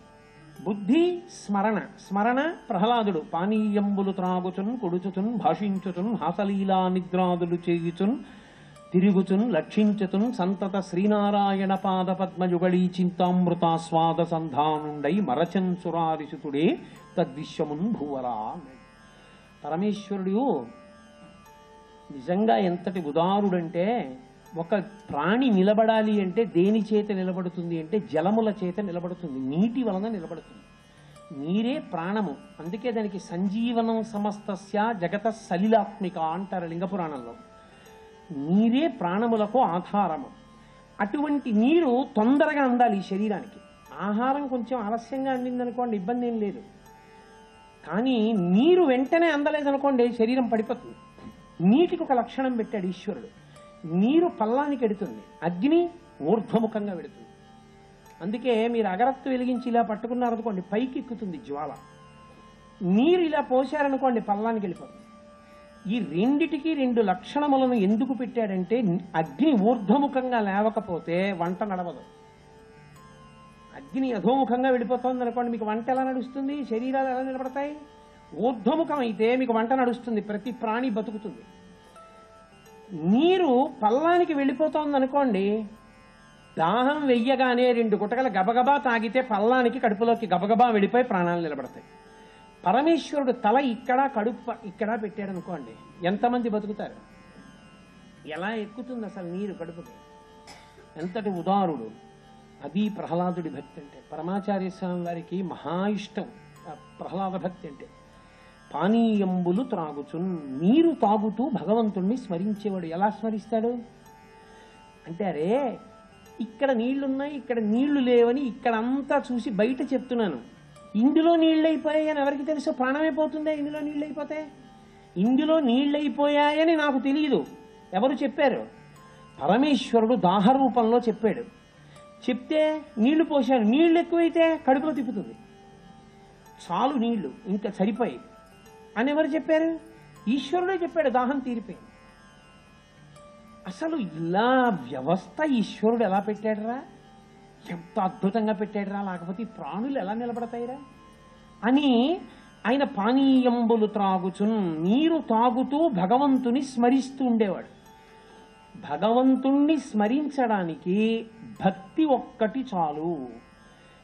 బుద్ధి స్మరణ. స్మరణ ప్రహ్లాదుడు పానీయంబులు త్రాగుచున్ కొడుచుచున్ భాషించుచున్ హాసలీలా నిద్రాదులు చేయుచున్ తిరుగుచున్ లక్షించుతున్ సంతత శ్రీనారాయణ పాద పద్మయుగళీ చింతామృతాస్వాద సంధానుండై మరచన్ సురారిసుతుడే తద్విశ్వమున్ భూవరా. పరమేశ్వరుడు నిజంగా ఎంతటి ఉదారుడంటే ఒక ప్రాణి నిలబడాలి అంటే దేని చేత నిలబడుతుంది అంటే జలముల చేత నిలబడుతుంది, నీటి వలన నిలబడుతుంది. నీరే ప్రాణము. అందుకే దానికి సంజీవనం సమస్తస్య జగత సలిలాత్మిక అంటారు లింగపురాణంలో. నీరే ప్రాణములకు ఆధారము. అటువంటి నీరు తొందరగా అందాలి ఈ శరీరానికి. ఆహారం కొంచెం ఆలస్యంగా అందిందనుకోండి ఇబ్బంది ఏం లేదు, కానీ నీరు వెంటనే అందలేదనుకోండి శరీరం పడిపోతుంది. నీటికి ఒక లక్షణం పెట్టాడు ఈశ్వరుడు. నీరు పల్లానికి ఎడుతుంది, అగ్ని ఊర్ధ్వముఖంగా వెడుతుంది. అందుకే మీరు అగరత్తు వెలిగించి ఇలా పట్టుకున్నారనుకోండి పైకి ఎక్కుతుంది జ్వాల. నీరు ఇలా పోశారనుకోండి పల్లానికి వెళ్ళిపోతుంది. ఈ రెండిటికి రెండు లక్షణములను ఎందుకు పెట్టాడంటే అగ్ని ఊర్ధ్వముఖంగా లేవకపోతే వంట నడవదు. అగ్ని అధోముఖంగా వెళ్ళిపోతుంది అనుకోండి మీకు వంట ఎలా నడుస్తుంది, శరీరాలు ఎలా నిలబడతాయి? ఊర్ధ్వముఖం అయితే మీకు వంట నడుస్తుంది, ప్రతి ప్రాణి బతుకుతుంది. నీరు పల్లానికి వెళ్ళిపోతుంది అనుకోండి, దాహం వెయ్యగానే 2 గుటకల గబగబా తాగితే పల్లానికి కడుపులోకి గబగబా వెళ్ళిపోయి ప్రాణాలు నిలబడతాయి. పరమేశ్వరుడు తల ఇక్కడ కడుపు ఇక్కడ పెట్టాడు అనుకోండి, ఎంతమంది బతుకుతారు? ఎలా ఎక్కుతుంది అసలు నీరు కడుపుకి? ఎంతటి ఉదారుడు! అది ప్రహ్లాదుడి భక్తి అంటే. పరమాచార్య స్వామి వారికి మహా ఇష్టం ప్రహ్లాద భక్తి అంటే. పానీయంబులు త్రాగుచున్, నీరు తాగుతూ భగవంతుణ్ణి స్మరించేవాడు. ఎలా స్మరిస్తాడు అంటే, అరే ఇక్కడ నీళ్లున్నాయి ఇక్కడ నీళ్లు లేవని ఇక్కడంతా చూసి బయట చెప్తున్నాను, ఇందులో నీళ్ళైపోయాయని ఎవరికి తెలుసు? ప్రాణమైపోతుందా ఇందులో నీళ్ళైపోతే? ఇందులో నీళ్ళైపోయాయని నాకు తెలియదు, ఎవరు చెప్పారు? పరమేశ్వరుడు దాహరూపంలో చెప్పాడు. చెప్తే నీళ్లు పోశాడు, నీళ్లు ఎక్కువైతే కడుపులో తిప్పుతుంది, చాలు నీళ్లు ఇంకా సరిపోయి అని ఎవరు చెప్పారు? ఈశ్వరుడే చెప్పాడు, దాహం తీరిపోయింది. అసలు ఇలా వ్యవస్థ ఈశ్వరుడు ఎలా పెట్టాడురా, ఎంత అద్భుతంగా పెట్టాడురా, లేకపోతే ఈ ప్రాణులు ఎలా నిలబడతాయిరా అని ఆయన పానీయంబులు త్రాగుచున్, నీరు తాగుతూ భగవంతుని స్మరిస్తూ ఉండేవాడు. భగవంతుణ్ణి స్మరించడానికి భక్తి ఒక్కటి చాలు.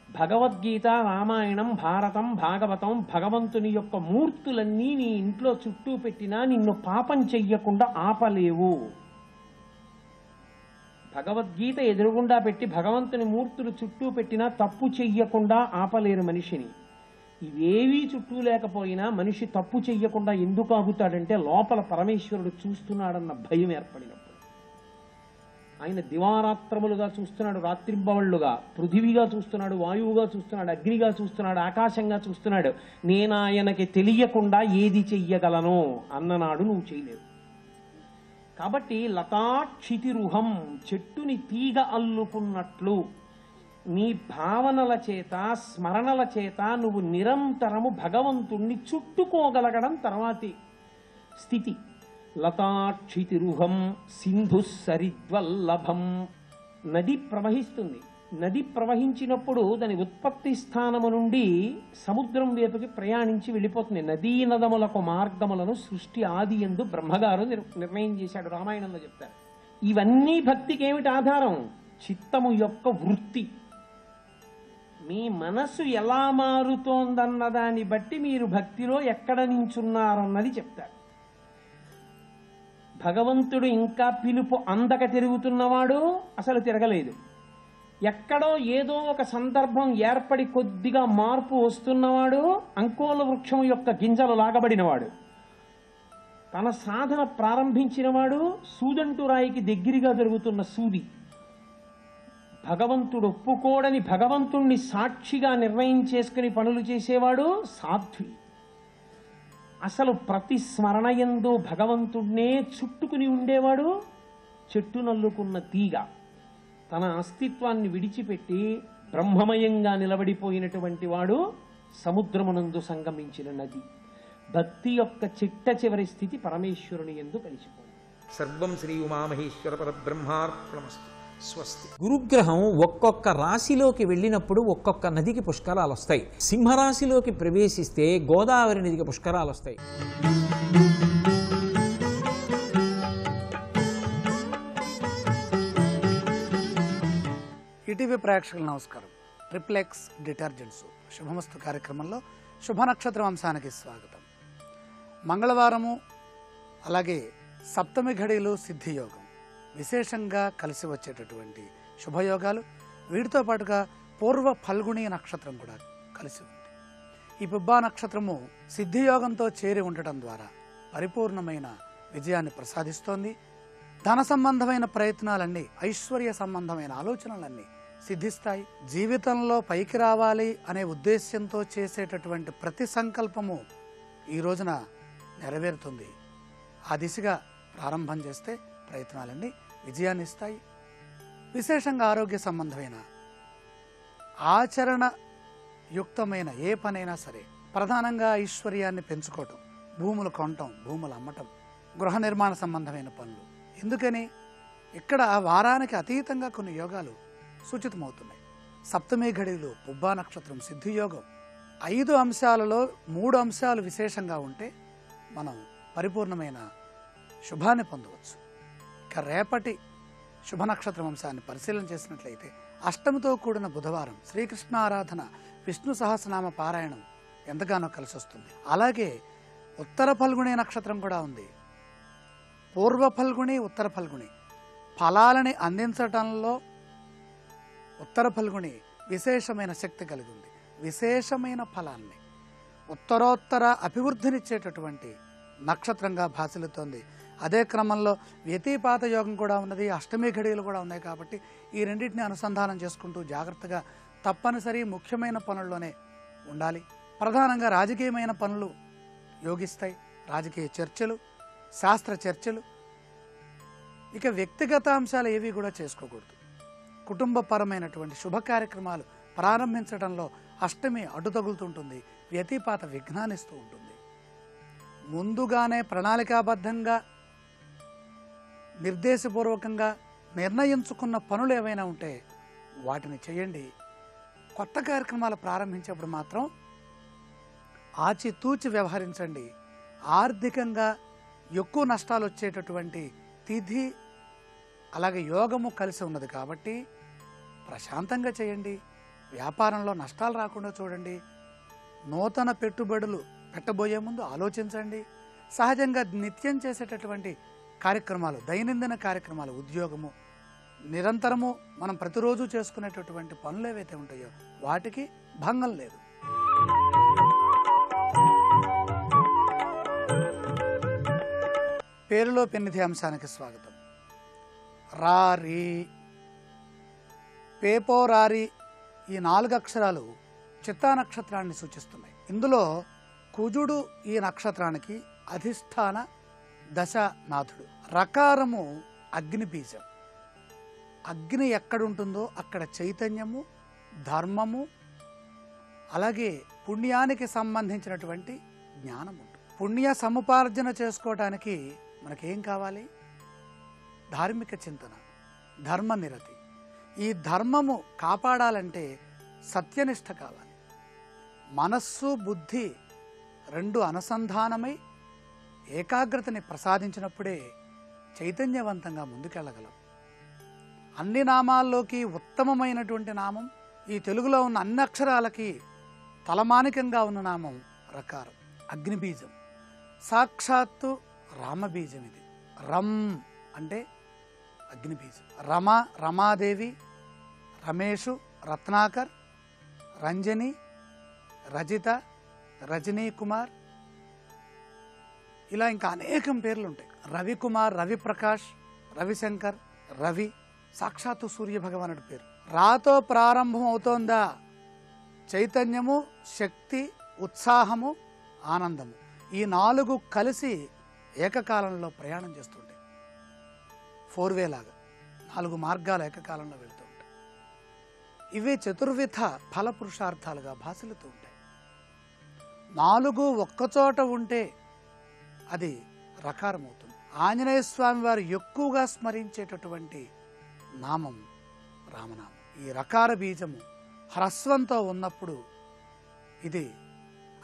భగవద్గీత, రామాయణం, భారతం, భాగవతం, భగవంతుని యొక్క మూర్తులన్నీ నీ ఇంట్లో చుట్టూ పెట్టినా నిన్ను పాపం చెయ్యకుండా ఆపలేవు. భగవద్గీత ఎదురుగుండా పెట్టి భగవంతుని మూర్తులు చుట్టూ పెట్టినా తప్పు చెయ్యకుండా ఆపలేరు మనిషిని. ఇవేవీ చుట్టూ లేకపోయినా మనిషి తప్పు చెయ్యకుండా ఎందుకు ఆగుతాడంటే లోపల పరమేశ్వరుడు చూస్తున్నాడన్న భయం ఏర్పడినప్పుడు. ఆయన దివారాత్రములుగా చూస్తున్నాడు, రాత్రింబవళ్లుగా, పృథివీగా చూస్తున్నాడు, వాయువుగా చూస్తున్నాడు, అగ్నిగా చూస్తున్నాడు, ఆకాశంగా చూస్తున్నాడు. నేనాయనకి తెలియకుండా ఏది చెయ్యగలను అన్ననాడు నువ్వు చేయలేవు. కాబట్టి లతాక్షితిరుహం, చెట్టుని తీగ అల్లుకున్నట్లు నీ భావనల చేత స్మరణల చేత నువ్వు నిరంతరము భగవంతుణ్ణి చుట్టుకోగలగడం తర్వాతి స్థితి. లతాక్షితిరుహం సింధు సరిద్వల్లభం. నది ప్రవహిస్తుంది, నది ప్రవహించినప్పుడు దాని ఉత్పత్తి స్థానము నుండి సముద్రం వైపుకి ప్రయాణించి వెళ్ళిపోతుంది. నదీ నదములకు మార్గములను సృష్టి ఆది యందు బ్రహ్మగారు నిర్ణయం చేశాడు, రామాయణంలో చెప్తారు. ఇవన్నీ భక్తికి ఏమిటి ఆధారం? చిత్తము యొక్క వృత్తి. మీ మనసు ఎలా మారుతోందన్న దాన్ని బట్టి మీరు భక్తిలో ఎక్కడ నించున్నారన్నది చెప్తారు. భగవంతుడు ఇంకా పిలుపు అందక తిరుగుతున్నవాడు అసలు తిరగలేదు. ఎక్కడో ఏదో ఒక సందర్భం ఏర్పడి కొద్దిగా మార్పు వస్తున్నవాడు అంకోల వృక్షం యొక్క గింజలు లాగబడినవాడు. తన సాధన ప్రారంభించినవాడు సూదంటు రాయికి దగ్గరగా జరుగుతున్న సూది. భగవంతుడు ఒప్పుకోడని భగవంతుణ్ణి సాక్షిగా నిర్ణయం చేసుకుని పనులు చేసేవాడు సాధ్వి. అసలు ప్రతి స్మరణయందు భగవంతుణ్ణే చుట్టుకుని ఉండేవాడు చెట్టు నల్లుకున్న తీగ. తన అస్తిత్వాన్ని విడిచిపెట్టి బ్రహ్మమయంగా నిలబడిపోయినటువంటి వాడు సముద్రమునందు సంగమించిన నది. భక్తి యొక్క చిట్ట చివరి స్థితి పరమేశ్వరుని యందు కలిసిపోయింది. సర్వం శ్రీ ఉమామహేశ్వర పరబ్రహ్మార్పణమస్తు. స్వస్తి. గురుగ్రహం ఒక్కొక్క రాశిలోకి వెళ్ళినప్పుడు ఒక్కొక్క నదికి పుష్కరాలు వస్తాయి. సింహరాశిలోకి ప్రవేశిస్తే గోదావరి నదికి పుష్కరాలు వస్తాయి. ఈటీవీ ప్రేక్షకులకు నమస్కారం. ట్రిప్లెక్స్ డిటర్జెంట్స్ శుభమస్తు కార్యక్రమంలో శుభ నక్షత్ర వంశానికి స్వాగతం. మంగళవారము అలాగే సప్తమి ఘడియలు సిద్ధియోగం విశేషంగా కలిసి వచ్చేటటువంటి శుభయోగాలు. వీటితో పాటుగా పూర్వ ఫల్గుణి నక్షత్రం కూడా కలిసి ఉంది. ఈ పుబ్బా నక్షత్రము సిద్ధియోగంతో చేరి ఉండటం ద్వారా పరిపూర్ణమైన విజయాన్ని ప్రసాదిస్తోంది. ధన సంబంధమైన ప్రయత్నాలన్నీ, ఐశ్వర్య సంబంధమైన ఆలోచనలన్నీ సిద్ధిస్తాయి. జీవితంలో పైకి రావాలి అనే ఉద్దేశ్యంతో చేసేటటువంటి ప్రతి సంకల్పము ఈ రోజున నెరవేరుతుంది. ఆ దిశగా ప్రారంభం చేస్తే ప్రయత్నాలన్నీ విజయాన్ని ఇస్తాయి. విశేషంగా ఆరోగ్య సంబంధమైన ఆచరణ యుక్తమైన ఏ పనైనా సరే, ప్రధానంగా ఐశ్వర్యాన్ని పెంచుకోవటం, భూములు కొనటం, భూములు అమ్మటం, గృహ నిర్మాణ సంబంధమైన పనులు. ఎందుకని ఇక్కడ వారానికి అతీతంగా కొన్ని యోగాలు సూచితమవుతున్నాయి. సప్తమి ఘడిలో పుబ్బా నక్షత్రం సిద్ధియోగం. 5 అంశాలలో 3 అంశాలు విశేషంగా ఉంటే మనం పరిపూర్ణమైన శుభాన్ని పొందవచ్చు. ఇక రేపటి శుభ నక్షత్రం అంశాన్ని పరిశీలన చేసినట్లయితే అష్టమితో కూడిన బుధవారం, శ్రీకృష్ణ ఆరాధన, విష్ణు సహస్రనామ పారాయణం ఎంతగానో కలిసి వస్తుంది. అలాగే ఉత్తర ఫల్గుణి నక్షత్రం కూడా ఉంది. పూర్వ ఫల్గుణి, ఉత్తర ఫల్గుణి ఫలాలని అందించటంలో ఉత్తర ఫల్గుణి విశేషమైన శక్తి కలిగి ఉంది. విశేషమైన ఫలాన్ని, ఉత్తరోత్తర అభివృద్ధినిచ్చేటటువంటి నక్షత్రంగా భాసిల్లుతోంది. అదే క్రమంలో వ్యతిపాత యోగం కూడా ఉన్నది, అష్టమి ఘడియలు కూడా ఉన్నాయి. కాబట్టి ఈ రెండింటిని అనుసంధానం చేసుకుంటూ జాగ్రత్తగా తప్పనిసరి ముఖ్యమైన పనుల్లోనే ఉండాలి. ప్రధానంగా రాజకీయమైన పనులు యోగిస్తాయి, రాజకీయ చర్చలు, శాస్త్ర చర్చలు. ఇక వ్యక్తిగత అంశాలు ఏవి కూడా చేసుకోకూడదు. కుటుంబపరమైనటువంటి శుభ కార్యక్రమాలు ప్రారంభించడంలో అష్టమి అడ్డు తగులుతుంటుంది, వ్యతిపాత విఘ్నాన్నిస్తూ ఉంటుంది. ముందుగానే ప్రణాళికాబద్ధంగా నిర్దేశపూర్వకంగా నిర్ణయించుకున్న పనులు ఏవైనా ఉంటే వాటిని చేయండి. కొత్త కార్యక్రమాలు ప్రారంభించేప్పుడు మాత్రం ఆచితూచి వ్యవహరించండి. ఆర్థికంగా ఎక్కువ నష్టాలు వచ్చేటటువంటి తిథి అలాగే యోగము కలిసి ఉన్నది కాబట్టి ప్రశాంతంగా చేయండి. వ్యాపారంలో నష్టాలు రాకుండా చూడండి. నూతన పెట్టుబడులు పెట్టబోయే ముందు ఆలోచించండి. సహజంగా నిత్యం చేసేటటువంటి కార్యక్రమాలు, దైనందిన కార్యక్రమాలు, ఉద్యోగము, నిరంతరము మనం ప్రతిరోజు చేసుకునేటటువంటి పనులు ఏవైతే ఉంటాయో వాటికి భంగం లేదు. పేరులో పెన్నిధి అంశానికి స్వాగతం. రారి, పేపోరారి ఈ 4 అక్షరాలు చిత్తా నక్షత్రాన్ని సూచిస్తున్నాయి. ఇందులో కుజుడు ఈ నక్షత్రానికి అధిష్టాన దశనాథుడు. రకారము అగ్ని బీజం. అగ్ని ఎక్కడుంటుందో అక్కడ చైతన్యము, ధర్మము, అలాగే పుణ్యానికి సంబంధించినటువంటి జ్ఞానం ఉంటుంది. పుణ్య సముపార్జన చేసుకోవడానికి మనకేం కావాలి? ధార్మిక చింతన, ధర్మ నిరతి. ఈ ధర్మము కాపాడాలంటే సత్యనిష్ట కావాలి. మనస్సు, బుద్ధి 2 అనుసంధానమై ఏకాగ్రతని ప్రసాదించినప్పుడే చైతన్యవంతంగా ముందుకెళ్ళగలం. అన్ని నామాల్లోకి ఉత్తమమైనటువంటి నామం, ఈ తెలుగులో ఉన్న అన్ని అక్షరాలకి తలమానికంగా ఉన్న నామం రకారం, అగ్నిబీజం. సాక్షాత్తు రామబీజం ఇది. రమ్ అంటే అగ్నిబీజం. రమ, రమాదేవి, రమేషు, రత్నాకర్, రంజని, రజిత, రజనీ కుమార్, ఇలా ఇంకా అనేకం పేర్లు ఉంటాయి. రవికుమార్, రవిప్రకాష్, రవిశంకర్, రవి, సాక్షాత్తు సూర్య భగవానుడి పేరు. రాతో ప్రారంభం అవుతోందా చైతన్యము, శక్తి, ఉత్సాహము, ఆనందము. ఈ 4 కలిసి ఏకకాలంలో ప్రయాణం చేస్తుంటాయి. 4-వే లాగా 4 మార్గాలు ఏకకాలంలో వెళ్తూ ఉంటాయి. ఇవే చతుర్విధ ఫల పురుషార్థాలుగా భాసిల్లుతూ ఉంటాయి. 4 ఒక్కచోట ఉంటే అది రకారం అవుతుంది. ఆంజనేయ స్వామి వారు ఎక్కువగా స్మరించేటటువంటి నామం రామనామం. ఈ రకార బీజము హ్రస్వంతో ఉన్నప్పుడు ఇది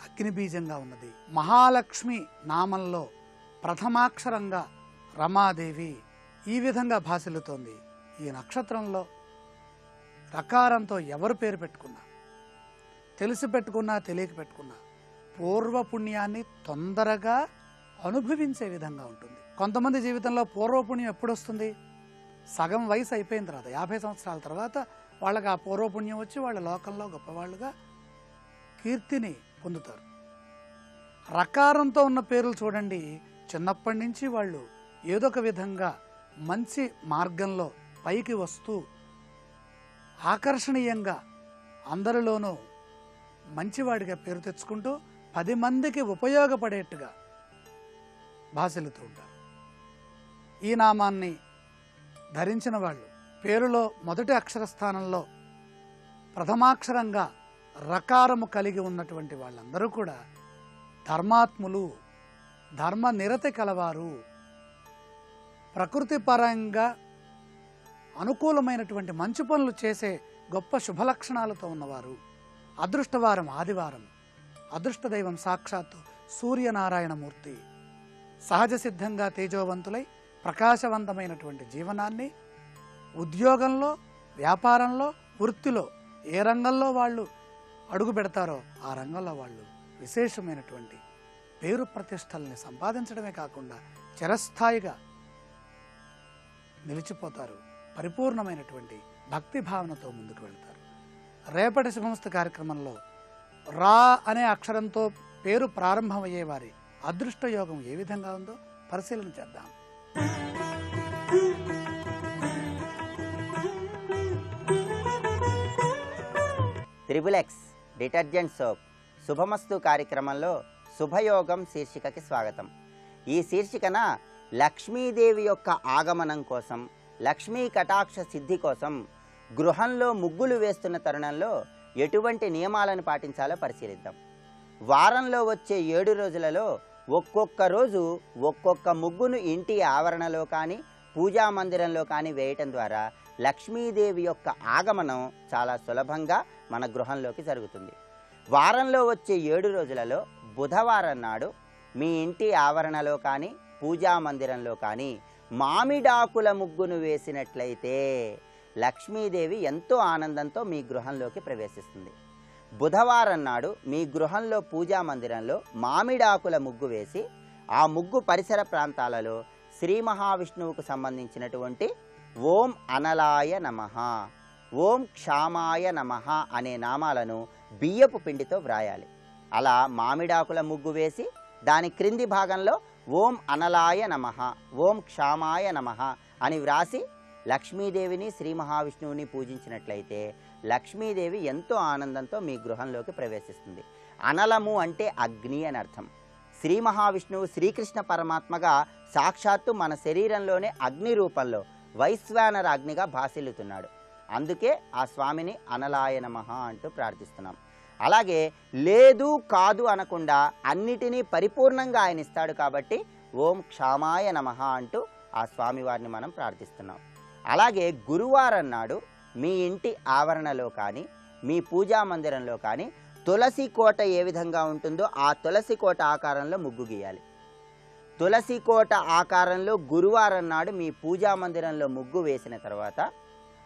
అగ్ని బీజంగా ఉన్నది. మహాలక్ష్మి నామంలో ప్రథమాక్షరంగా రమాదేవి ఈ విధంగా భాసిల్లుతోంది. ఈ నక్షత్రంలో రకారంతో ఎవరు పేరు పెట్టుకున్నా, తెలిసి పెట్టుకున్నా తెలియక పెట్టుకున్నా పూర్వపుణ్యాన్ని తొందరగా అనుభవించే విధంగా ఉంటుంది. కొంతమంది జీవితంలో పూర్వపుణ్యం ఎప్పుడు వస్తుంది? సగం వయసు అయిపోయిన తర్వాత 50 సంవత్సరాల తర్వాత వాళ్ళకి ఆ పూర్వపుణ్యం వచ్చి వాళ్ళ లోకంలో గొప్పవాళ్ళుగా కీర్తిని పొందుతారు. రకారంతో ఉన్న పేర్లు చూడండి, చిన్నప్పటి నుంచి వాళ్ళు ఏదో ఒక విధంగా మంచి మార్గంలో పైకి వస్తూ ఆకర్షణీయంగా అందరిలోనూ మంచివాడిగా పేరు తెచ్చుకుంటూ 10 మందికి ఉపయోగపడేట్టుగా భాసిల్లుతూ ఉంటారు. ఈ నామాన్ని ధరించిన వాళ్ళు పేరులో మొదటి అక్షర స్థానంలో ప్రథమాక్షరంగా రకారము కలిగి ఉన్నటువంటి వాళ్ళందరూ కూడా ధర్మాత్ములు, ధర్మ నిరతి కలవారు, ప్రకృతి పరంగా అనుకూలమైనటువంటి మంచి పనులు చేసే గొప్ప శుభలక్షణాలతో ఉన్నవారు. అదృష్టవారం ఆదివారం, అదృష్ట దైవం సాక్షాత్తు సూర్యనారాయణమూర్తి. సహజ సిద్ధంగా తేజోవంతులై ప్రకాశవంతమైనటువంటి జీవనాన్ని ఉద్యోగంలో, వ్యాపారంలో, వృత్తిలో ఏ రంగంలో వాళ్ళు అడుగు పెడతారో ఆ రంగంలో వాళ్ళు విశేషమైనటువంటి పేరు ప్రతిష్టల్ని సంపాదించడమే కాకుండా చిరస్థాయిగా నిలిచిపోతారు. పరిపూర్ణమైనటువంటి భక్తి భావనతో ముందుకు వెళ్తారు. రేపటి శుభమస్తు కార్యక్రమంలో రా అనే అక్షరంతో పేరు ప్రారంభమయ్యే వారి అదృష్ట యోగం ఏ విధంగా ఉందో పరిశీలన చేద్దాం. త్రిబుల్-ఎక్స్ డిటర్జెంట్ సోప్ శుభమస్తు కార్యక్రమంలో శుభయోగం శీర్షికకి స్వాగతం. ఈ శీర్షికన లక్ష్మీదేవి యొక్క ఆగమనం కోసం, లక్ష్మీ కటాక్ష సిద్ధి కోసం గృహంలో ముగ్గులు వేస్తున్న తరుణంలో ఎటువంటి నియమాలను పాటించాలో పరిశీలిద్దాం. వారంలో వచ్చే 7 రోజులలో ఒక్కొక్క రోజు ఒక్కొక్క ముగ్గును ఇంటి ఆవరణలో కానీ పూజా మందిరంలో కానీ వేయటం ద్వారా లక్ష్మీదేవి యొక్క ఆగమనం చాలా సులభంగా మన గృహంలోకి జరుగుతుంది. వారంలో వచ్చే 7 రోజులలో బుధవారం నాడు మీ ఇంటి ఆవరణలో కానీ పూజా మందిరంలో కానీ మామిడాకుల ముగ్గును వేసినట్లయితే లక్ష్మీదేవి ఎంతో ఆనందంతో మీ గృహంలోకి ప్రవేశిస్తుంది. బుధవారం నాడు మీ గృహంలో పూజా మందిరంలో మామిడాకుల ముగ్గు వేసి ఆ ముగ్గు పరిసర ప్రాంతాలలో శ్రీ మహావిష్ణువుకు సంబంధించినటువంటి ఓం అనలాయ నమః, ఓం క్షామాయ నమః అనే నామాలను బియ్యపు పిండితో వ్రాయాలి. అలా మామిడాకుల ముగ్గు వేసి దాని క్రింది భాగంలో ఓం అనలాయ నమః, ఓం క్షామాయ నమః అని వ్రాసి లక్ష్మీదేవిని శ్రీ మహావిష్ణువుని పూజించినట్లయితే లక్ష్మీదేవి ఎంతో ఆనందంతో మీ గృహంలోకి ప్రవేశిస్తుంది. అనలము అంటే అగ్ని అని అర్థం. శ్రీ మహావిష్ణువు శ్రీకృష్ణ పరమాత్మగా సాక్షాత్తు మన శరీరంలోనే అగ్ని రూపంలో వైశ్వానర అగ్నిగా భాసిల్లుతున్నాడు. అందుకే ఆ స్వామిని అనలాయ నమః అంటూ ప్రార్థిస్తున్నాం. అలాగే లేదు కాదు అనకుండా అన్నిటినీ పరిపూర్ణంగా ఆయన ఇస్తాడు కాబట్టి ఓం క్షామాయ నమః అంటూ ఆ స్వామివారిని మనం ప్రార్థిస్తున్నాం. అలాగే గురువారం నాడు మీ ఇంటి ఆవరణలో కానీ మీ పూజా మందిరంలో కానీ తులసి కోట ఏ విధంగా ఉంటుందో ఆ తులసి కోట ఆకారంలో ముగ్గు గీయాలి. తులసి కోట ఆకారంలో గురువారం నాడు మీ పూజా మందిరంలో ముగ్గు వేసిన తర్వాత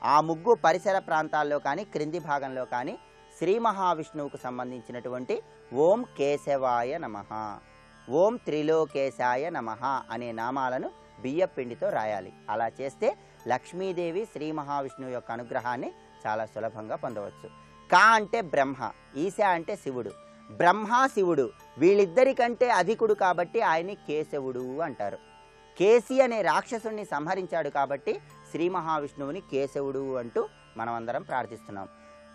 ఆ ముగ్గు పరిసర ప్రాంతాల్లో కానీ క్రింది భాగంలో కానీ శ్రీ మహావిష్ణువుకు సంబంధించినటువంటి ఓం కేశవాయ నమః, ఓం త్రిలోకేశాయ నమః అనే నామాలను బియ్యపిండితో రాయాలి. అలా చేస్తే లక్ష్మీదేవి శ్రీ మహావిష్ణువు యొక్క అనుగ్రహాన్ని చాలా సులభంగా పొందవచ్చు. కా అంటే బ్రహ్మ, ఈశ అంటే శివుడు. బ్రహ్మ శివుడు వీళ్ళిద్దరికంటే అధికుడు కాబట్టి ఆయన్ని కేశవుడు అంటారు. కేసి అనే రాక్షసుని సంహరించాడు కాబట్టి శ్రీ మహావిష్ణువుని కేశవుడు అంటూ మనమందరం ప్రార్థిస్తున్నాం.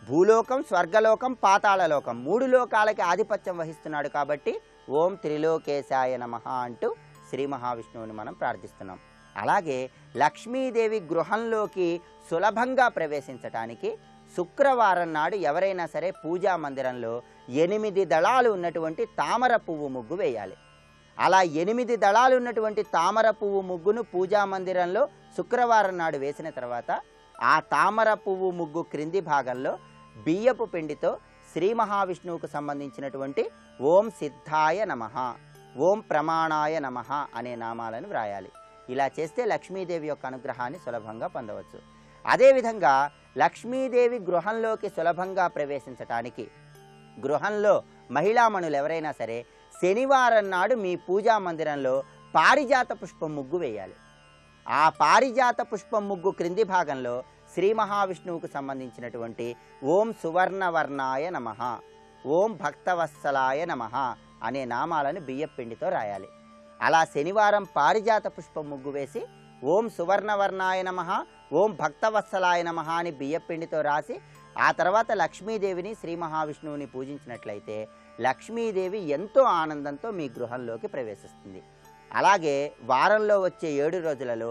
భూలోకం, స్వర్గలోకం, పాతాళలోకం 3 లోకాలకి ఆధిపత్యం వహిస్తున్నాడు కాబట్టి ఓం త్రిలోకేశాయ నమః అంటూ శ్రీ మహావిష్ణువుని మనం ప్రార్థిస్తున్నాం. అలాగే లక్ష్మీదేవి గృహంలోకి సులభంగా ప్రవేశించటానికి శుక్రవారం నాడు ఎవరైనా సరే పూజా మందిరంలో 8 దళాలు ఉన్నటువంటి తామర పువ్వు ముగ్గు వేయాలి. అలా 8 దళాలు ఉన్నటువంటి తామర పువ్వు ముగ్గును పూజా మందిరంలో శుక్రవారం నాడు వేసిన తర్వాత ఆ తామర పువ్వు ముగ్గు క్రింది భాగంలో బియ్యపు పిండితో శ్రీ మహావిష్ణువుకు సంబంధించినటువంటి ఓం సిద్ధాయ నమః, ఓం ప్రమాణాయ నమః అనే నామాలను వ్రాయాలి. ఇలా చేస్తే లక్ష్మీదేవి యొక్క అనుగ్రహాన్ని సులభంగా పొందవచ్చు. అదేవిధంగా లక్ష్మీదేవి గృహంలోకి సులభంగా ప్రవేశించటానికి గృహంలో మహిళామణులు ఎవరైనా సరే శనివారం నాడు మీ పూజా మందిరంలో పారిజాత పుష్పం ముగ్గు వేయాలి. ఆ పారిజాత పుష్పం ముగ్గు క్రింది భాగంలో శ్రీ మహావిష్ణువుకు సంబంధించినటువంటి ఓం సువర్ణవర్ణాయ నమః, ఓం భక్తవత్సలాయ నమః అనే నామాలను బియ్యపిండితో రాయాలి. అలా శనివారం పారిజాత పుష్పం ముగ్గు వేసి ఓం సువర్ణవర్ణాయ నమః, ఓం భక్తవత్సలాయ నమః అని బియ్యపిండితో రాసి ఆ తర్వాత లక్ష్మీదేవిని శ్రీ మహావిష్ణువుని పూజించినట్లయితే లక్ష్మీదేవి ఎంతో ఆనందంతో మీ గృహంలోకి ప్రవేశిస్తుంది. అలాగే వారంలో వచ్చే 7 రోజులలో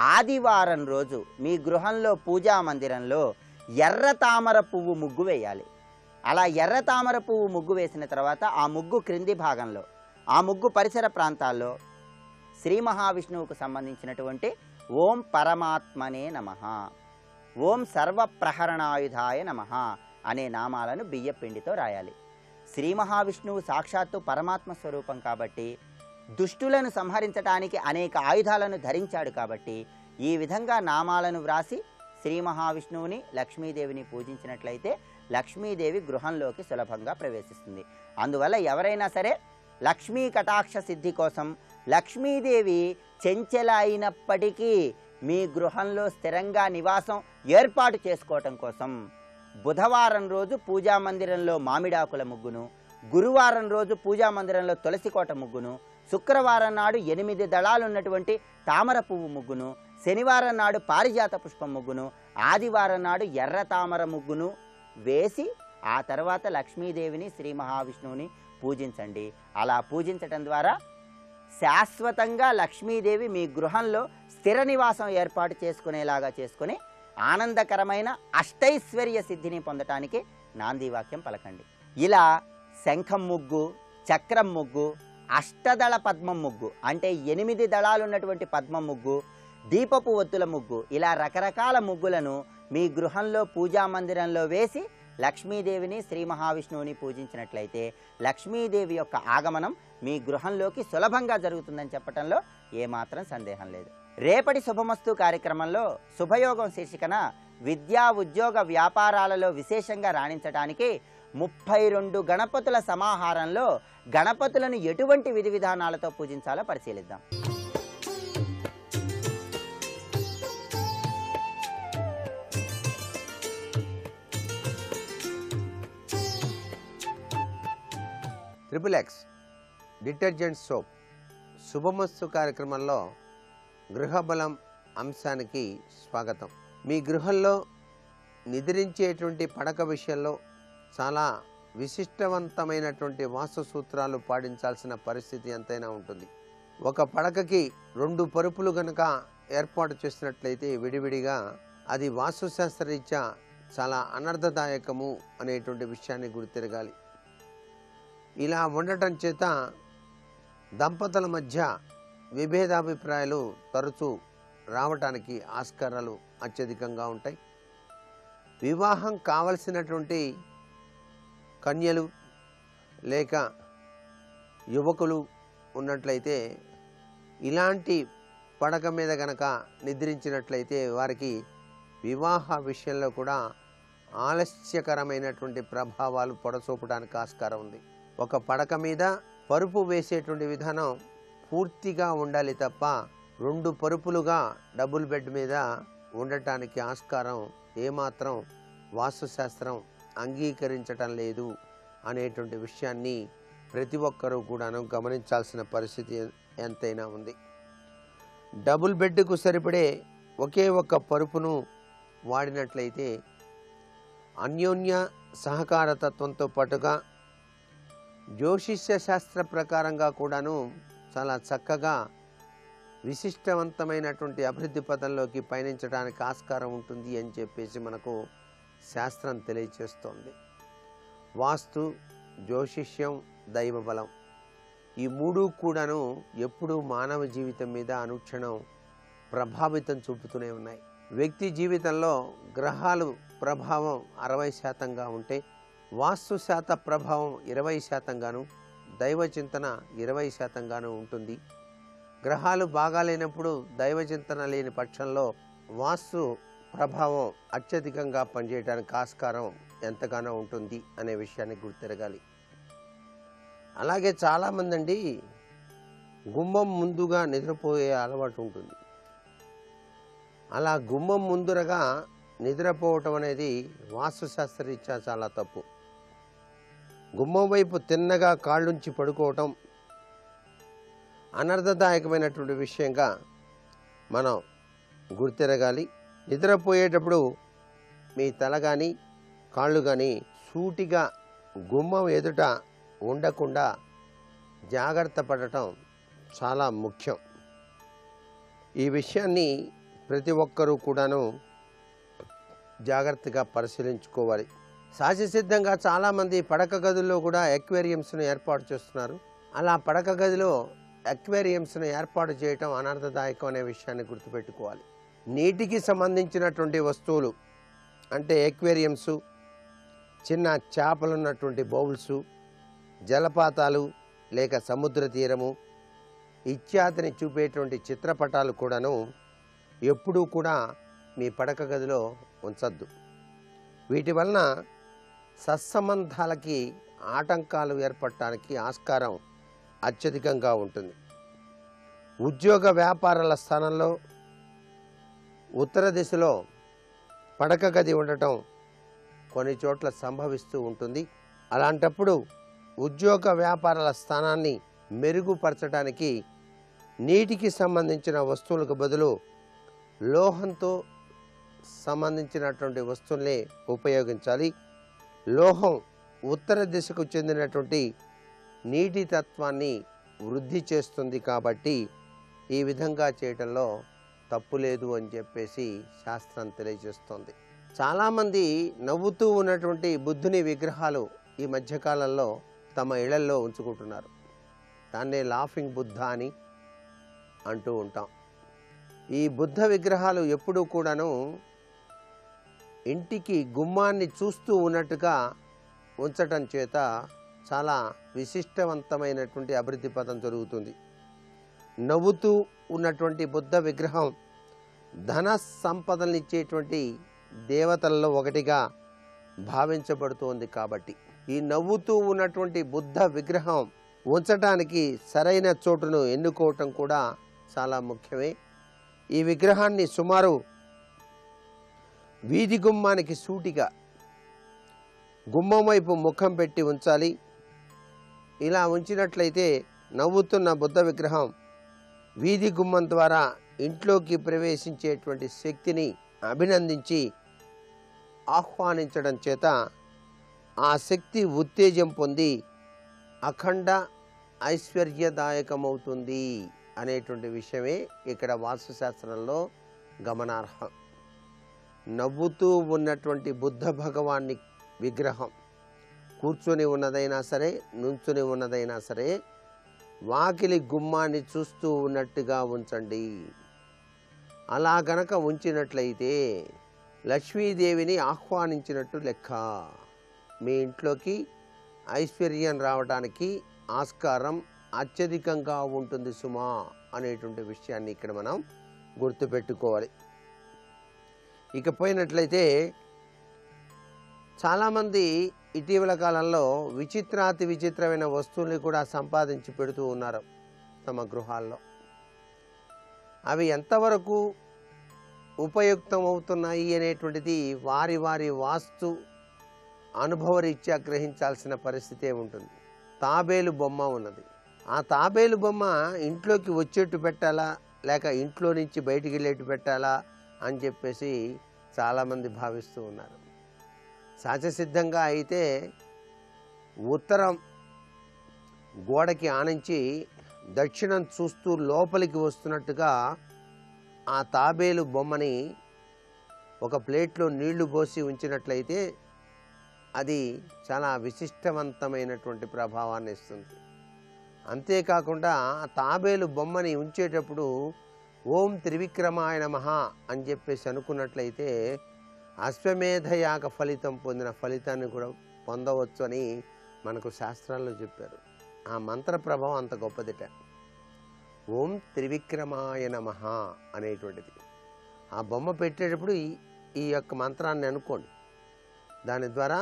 ఆదివారం రోజు మీ గృహంలో పూజా మందిరంలో ఎర్ర తామర పువ్వు ముగ్గు వేయాలి. అలా ఎర్ర తామర పువ్వు ముగ్గు వేసిన తర్వాత ఆ ముగ్గు క్రింది భాగంలో, ఆ ముగ్గు పరిసర ప్రాంతాల్లో శ్రీ మహావిష్ణువుకు సంబంధించినటువంటి ఓం పరమాత్మనే నమః, ఓం సర్వప్రహరణాయుధాయ నమః అనే నామాలను బియ్యపిండితో రాయాలి. శ్రీ మహావిష్ణువు సాక్షాత్తు పరమాత్మ స్వరూపం కాబట్టి దుష్టులను సంహరించడానికి అనేక ఆయుధాలను ధరించాడు కాబట్టి ఈ విధంగా నామాలను వ్రాసి శ్రీ మహావిష్ణువుని లక్ష్మీదేవిని పూజించినట్లయితే లక్ష్మీదేవి గృహంలోకి సులభంగా ప్రవేశిస్తుంది. అందువల్ల ఎవరైనా సరే లక్ష్మీ కటాక్ష సిద్ధి కోసం లక్ష్మీదేవి చెంచెల అయినప్పటికీ మీ గృహంలో స్థిరంగా నివాసం ఏర్పాటు చేసుకోవటం కోసం బుధవారం రోజు పూజా మందిరంలో మామిడాకుల ముగ్గును, గురువారం రోజు పూజా మందిరంలో తులసికోట ముగ్గును, శుక్రవారం నాడు 8 దళాలు ఉన్నటువంటి తామర పువ్వు ముగ్గును, శనివారం నాడు పారిజాత పుష్పం ముగ్గును, ఆదివారం నాడు ఎర్ర తామర ముగ్గును వేసి ఆ తర్వాత లక్ష్మీదేవిని శ్రీ మహావిష్ణువుని పూజించండి. అలా పూజించటం ద్వారా శాశ్వతంగా లక్ష్మీదేవి మీ గృహంలో స్థిర నివాసం ఏర్పాటు చేసుకునేలాగా చేసుకుని ఆనందకరమైన అష్టైశ్వర్య సిద్ధిని పొందటానికి నాందివాక్యం పలకండి. ఇలా శంఖం ముగ్గు, చక్రం ముగ్గు, అష్టదళ పద్మం ముగ్గు అంటే 8 దళాలు ఉన్నటువంటి పద్మం ముగ్గు, దీపపు ఒత్తుల ముగ్గు, ఇలా రకరకాల ముగ్గులను మీ గృహంలో పూజా మందిరంలో వేసి లక్ష్మీదేవిని శ్రీ మహావిష్ణువుని పూజించినట్లయితే లక్ష్మీదేవి యొక్క ఆగమనం మీ గృహంలోకి సులభంగా జరుగుతుందని చెప్పటంలో ఏమాత్రం సందేహం లేదు. రేపటి శుభమస్తు కార్యక్రమంలో శుభయోగం శీర్షికన విద్యా ఉద్యోగ వ్యాపారాలలో విశేషంగా రాణించడానికి 32 గణపతుల సమాహారంలో గణపతులను ఎటువంటి విధి విధానాలతో పూజించాలో పరిశీలిద్దాం. XXX డిటర్జెంట్ సోప్ శుభమస్తు కార్యక్రమంలో గృహబలం అంశానికి స్వాగతం. మీ గృహంలో నిద్రించేటువంటి పడక విషయంలో చాలా విశిష్టవంతమైనటువంటి వాస్తు సూత్రాలు పాటించాల్సిన పరిస్థితి ఎంతైనా ఉంటుంది. ఒక పడకకి 2 పరుపులు కనుక ఏర్పాటు చేసినట్లయితే విడివిడిగా అది వాస్తుశాస్త్రరీత్యా చాలా అనర్థదాయకము అనేటువంటి విషయాన్ని గుర్తిరగాలి. ఇలా ఉండటం చేత దంపతుల మధ్య విభేదాభిప్రాయాలు తరచూ రావటానికి ఆస్కారాలు అత్యధికంగా ఉంటాయి. వివాహం కావలసినటువంటి కన్యలు లేక యువకులు ఉన్నట్లయితే ఇలాంటి పడక మీద గనక నిద్రించినట్లయితే వారికి వివాహ విషయంలో కూడా ఆలస్యకరమైనటువంటి ప్రభావాలు పొడసూపడానికి ఆస్కారం ఉంది. ఒక పడక మీద పరుపు వేసేటువంటి విధానం పూర్తిగా ఉండాలి తప్ప 2 పరుపులుగా డబుల్ బెడ్ మీద ఉండటానికి ఆస్కారం ఏమాత్రం వాస్తుశాస్త్రం అంగీకరించటం లేదు అనేటువంటి విషయాన్ని ప్రతి ఒక్కరూ కూడాను గమనించాల్సిన పరిస్థితి ఎంతైనా ఉంది. డబుల్ బెడ్కు సరిపడే ఒకే ఒక్క పరుపును వాడినట్లయితే అన్యోన్య సహకారతత్వంతో పాటుగా జ్యోతిష్య శాస్త్ర ప్రకారంగా కూడాను చాలా చక్కగా విశిష్టవంతమైనటువంటి అభివృద్ధి పథంలోకి పయనించడానికి ఆస్కారం ఉంటుంది అని చెప్పేసి మనకు శాస్త్రం తెలియచేస్తోంది. వాస్తు, జ్యోతిష్యం, దైవబలం ఈ 3 కూడాను ఎప్పుడూ మానవ జీవితం మీద అనుక్షణం ప్రభావితం చూపుతూనే ఉన్నాయి. వ్యక్తి జీవితంలో గ్రహాలు ప్రభావం 60%గా ఉంటే వాస్తు శాత ప్రభావం 20%గాను, దైవ చింతన 20%గాను ఉంటుంది. గ్రహాలు బాగాలేనప్పుడు దైవ చింతన లేని పక్షంలో వాస్తు ప్రభావం అత్యధికంగా పనిచేయడానికి ఆస్కారం ఎంతగానో ఉంటుంది అనే విషయాన్ని గుర్తిరగాలి. అలాగే చాలామంది అండి గుమ్మం ముందుగా నిద్రపోయే అలవాటు ఉంటుంది. అలా గుమ్మం ముందరగా నిద్రపోవటం అనేది వాస్తుశాస్త్రరీత్యా చాలా తప్పు. గుమ్మం వైపు తిన్నగా కాళ్ళుంచి పడుకోవటం అనర్థదాయకమైనటువంటి విషయంగా మనం గుర్తెరగాలి. నిద్రపోయేటప్పుడు మీ తల కానీ కాళ్ళు కానీ సూటిగా గుమ్మం ఎదుట ఉండకుండా జాగ్రత్త పడటం చాలా ముఖ్యం. ఈ విషయాన్ని ప్రతి ఒక్కరూ కూడాను జాగ్రత్తగా పరిశీలించుకోవాలి. సహజసిద్ధంగా చాలామంది పడక గదుల్లో కూడా అక్వేరియంస్ను ఏర్పాటు చేస్తున్నారు. అలా పడక గదిలో అక్వేరియంస్ను ఏర్పాటు చేయటం అనర్థదాయకం అనే విషయాన్ని గుర్తుపెట్టుకోవాలి. నీటికి సంబంధించినటువంటి వస్తువులు అంటే అక్వేరియంసు, చిన్న చేపలు ఉన్నటువంటి బౌల్సు, జలపాతాలు లేక సముద్ర తీరము ఇత్యాదిని చూపేటువంటి చిత్రపటాలు కూడాను ఎప్పుడూ కూడా మీ పడక గదిలో ఉంచద్దు. వీటి వలన సత్సంబంధాలకి ఆటంకాలు ఏర్పడటానికి ఆస్కారం అత్యధికంగా ఉంటుంది. ఉద్యోగ వ్యాపారాల స్థానంలో ఉత్తర దిశలో పడక గది ఉండటం కొన్ని చోట్ల సంభవిస్తూ ఉంటుంది. అలాంటప్పుడు ఉద్యోగ వ్యాపారాల స్థానాన్ని మెరుగుపరచడానికి నీటికి సంబంధించిన వస్తువులకు బదులు లోహంతో సంబంధించినటువంటి వస్తువుల్ని ఉపయోగించాలి. లోహం ఉత్తర దిశకు చెందినటువంటి నీటి తత్వాన్ని వృద్ధి చేస్తుంది కాబట్టి ఈ విధంగా చేయటంలో తప్పు లేదు అని చెప్పేసి శాస్త్రం తెలియజేస్తోంది. చాలామంది నవ్వుతూ ఉన్నటువంటి బుద్ధుని విగ్రహాలు ఈ మధ్యకాలంలో తమ ఇళ్లల్లో ఉంచుకుంటున్నారు. దాన్నే లాఫింగ్ బుద్ధ అని అంటూ ఉంటాం. ఈ బుద్ధ విగ్రహాలు ఎప్పుడూ కూడాను ఇంటికి గుమ్మాన్ని చూస్తూ ఉన్నట్టుగా ఉంచటం చేత చాలా విశిష్టవంతమైనటువంటి అభివృద్ధి పదం జరుగుతుంది. నవ్వుతూ ఉన్నటువంటి బుద్ధ విగ్రహం ధన సంపదలనిచ్చేటువంటి దేవతలలో ఒకటిగా భావించబడుతోంది. కాబట్టి ఈ నవ్వుతూ ఉన్నటువంటి బుద్ధ విగ్రహం ఉంచటానికి సరైన చోటును ఎన్నుకోవటం కూడా చాలా ముఖ్యమే. ఈ విగ్రహాన్ని సుమారు వీధి గుమ్మానికి సూటిగా గుమ్మం వైపు ముఖం పెట్టి ఉంచాలి. ఇలా ఉంచినట్లయితే నవ్వుతున్న బుద్ధ విగ్రహం వీధి గుమ్మం ద్వారా ఇంట్లోకి ప్రవేశించేటువంటి శక్తిని అభినందించి ఆహ్వానించడం చేత ఆ శక్తి ఉత్తేజం పొంది అఖండ ఐశ్వర్యదాయకమవుతుంది అనేటువంటి విషయమే ఇక్కడ వాస్తుశాస్త్రంలో గమనార్హం. నవ్వుతూ ఉన్నటువంటి బుద్ధ భగవాన్ని విగ్రహం కూర్చొని ఉన్నదైనా సరే నుంచుని ఉన్నదైనా సరే వాకిలి గుమ్మాన్ని చూస్తూ ఉన్నట్టుగా ఉంచండి. అలా గనక ఉంచినట్లయితే లక్ష్మీదేవిని ఆహ్వానించినట్టు లెక్క. మీ ఇంట్లోకి ఐశ్వర్యం రావడానికి ఆస్కారం అత్యధికంగా ఉంటుంది సుమా అనేటువంటి విషయాన్ని ఇక్కడ మనం గుర్తుపెట్టుకోవాలి. ఇకపోయినట్లయితే చాలామంది ఇటీవల కాలంలో విచిత్రాతి విచిత్రమైన వస్తువుల్ని కూడా సంపాదించి పెడుతూ ఉన్నారు తమ గృహాల్లో. అవి ఎంతవరకు ఉపయుక్తం అవుతున్నాయి అనేటువంటిది వారి వారి వాస్తు అనుభవరీత్యా గ్రహించాల్సిన పరిస్థితే ఉంటుంది. తాబేలు బొమ్మ ఉన్నది. ఆ తాబేలు బొమ్మ ఇంట్లోకి వచ్చేట్టు పెట్టాలా లేక ఇంట్లో నుంచి బయటికి వెళ్ళేట్టు పెట్టాలా అని చెప్పేసి చాలామంది భావిస్తూ ఉన్నారు. సహజసిద్ధంగా అయితే ఉత్తరం గోడకి ఆనించి దక్షిణం చూస్తూ లోపలికి వస్తున్నట్టుగా ఆ తాబేలు బొమ్మని ఒక ప్లేట్లో నీళ్లు పోసి ఉంచినట్లయితే అది చాలా విశిష్టవంతమైనటువంటి ప్రభావాన్ని ఇస్తుంది. అంతేకాకుండా ఆ తాబేలు బొమ్మని ఉంచేటప్పుడు ఓం త్రివిక్రమాయ నమః అని చెప్పేసి అనుకున్నట్లయితే అశ్వమేధయాగ ఫలితం పొందిన ఫలితాన్ని కూడా పొందవచ్చు అని మనకు శాస్త్రాల్లో చెప్పారు. ఆ మంత్ర ప్రభావం అంత గొప్పదిట. ఓం త్రివిక్రమాయ నమః అనేటువంటిది ఆ బొమ్మ పెట్టేటప్పుడు ఈ యొక్క మంత్రాన్ని అనుకోండి. దాని ద్వారా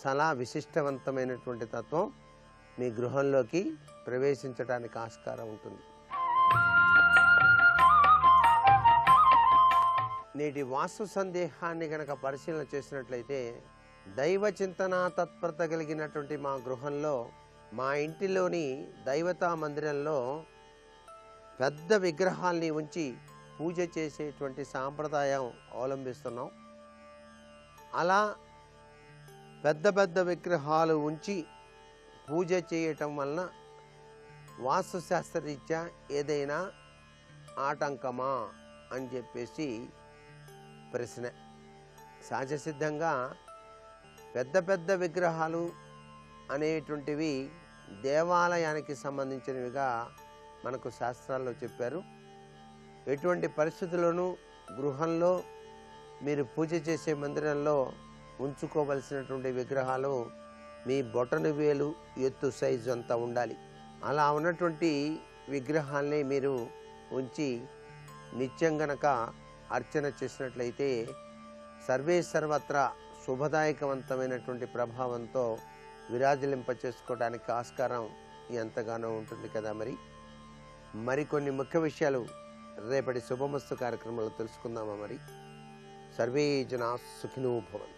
చాలా విశిష్టవంతమైనటువంటి తత్వం మీ గృహంలోకి ప్రవేశించడానికి ఆస్కారం ఉంటుంది. నేటి వాస్తు సందేహాన్ని కనుక పరిశీలన చేసినట్లయితే దైవ చింతన తత్పరత కలిగినటువంటి మా గృహంలో, మా ఇంటిలోని దైవతా మందిరంలో పెద్ద విగ్రహాల్ని ఉంచి పూజ చేసేటువంటి సాంప్రదాయం అవలంబిస్తున్నాం. అలా పెద్ద పెద్ద విగ్రహాలు ఉంచి పూజ చేయటం వలన వాస్తుశాస్త్రరీత్యా ఏదైనా ఆటంకమా అని చెప్పేసి ప్రశ్న. సహజసిద్ధంగా పెద్ద పెద్ద విగ్రహాలు అనేటువంటివి దేవాలయానికి సంబంధించినవిగా మనకు శాస్త్రాల్లో చెప్పారు. ఎటువంటి పరిస్థితుల్లోనూ గృహంలో మీరు పూజ చేసే మందిరంలో ఉంచుకోవలసినటువంటి విగ్రహాలు మీ బొటను వేలు ఎత్తు సైజు అంతా ఉండాలి. అలా ఉన్నటువంటి విగ్రహాల్ని మీరు ఉంచి నిత్యం గనక అర్చన చేసినట్లయితే సర్వే సర్వత్రా శుభదాయకవంతమైనటువంటి ప్రభావంతో విరాజిలింప చేసుకోవడానికి ఆస్కారం ఎంతగానో ఉంటుంది కదా. మరికొన్ని ముఖ్య విషయాలు రేపటి శుభమస్తు కార్యక్రమంలో తెలుసుకుందామా. సర్వే జనా సుఖినో భవంతు.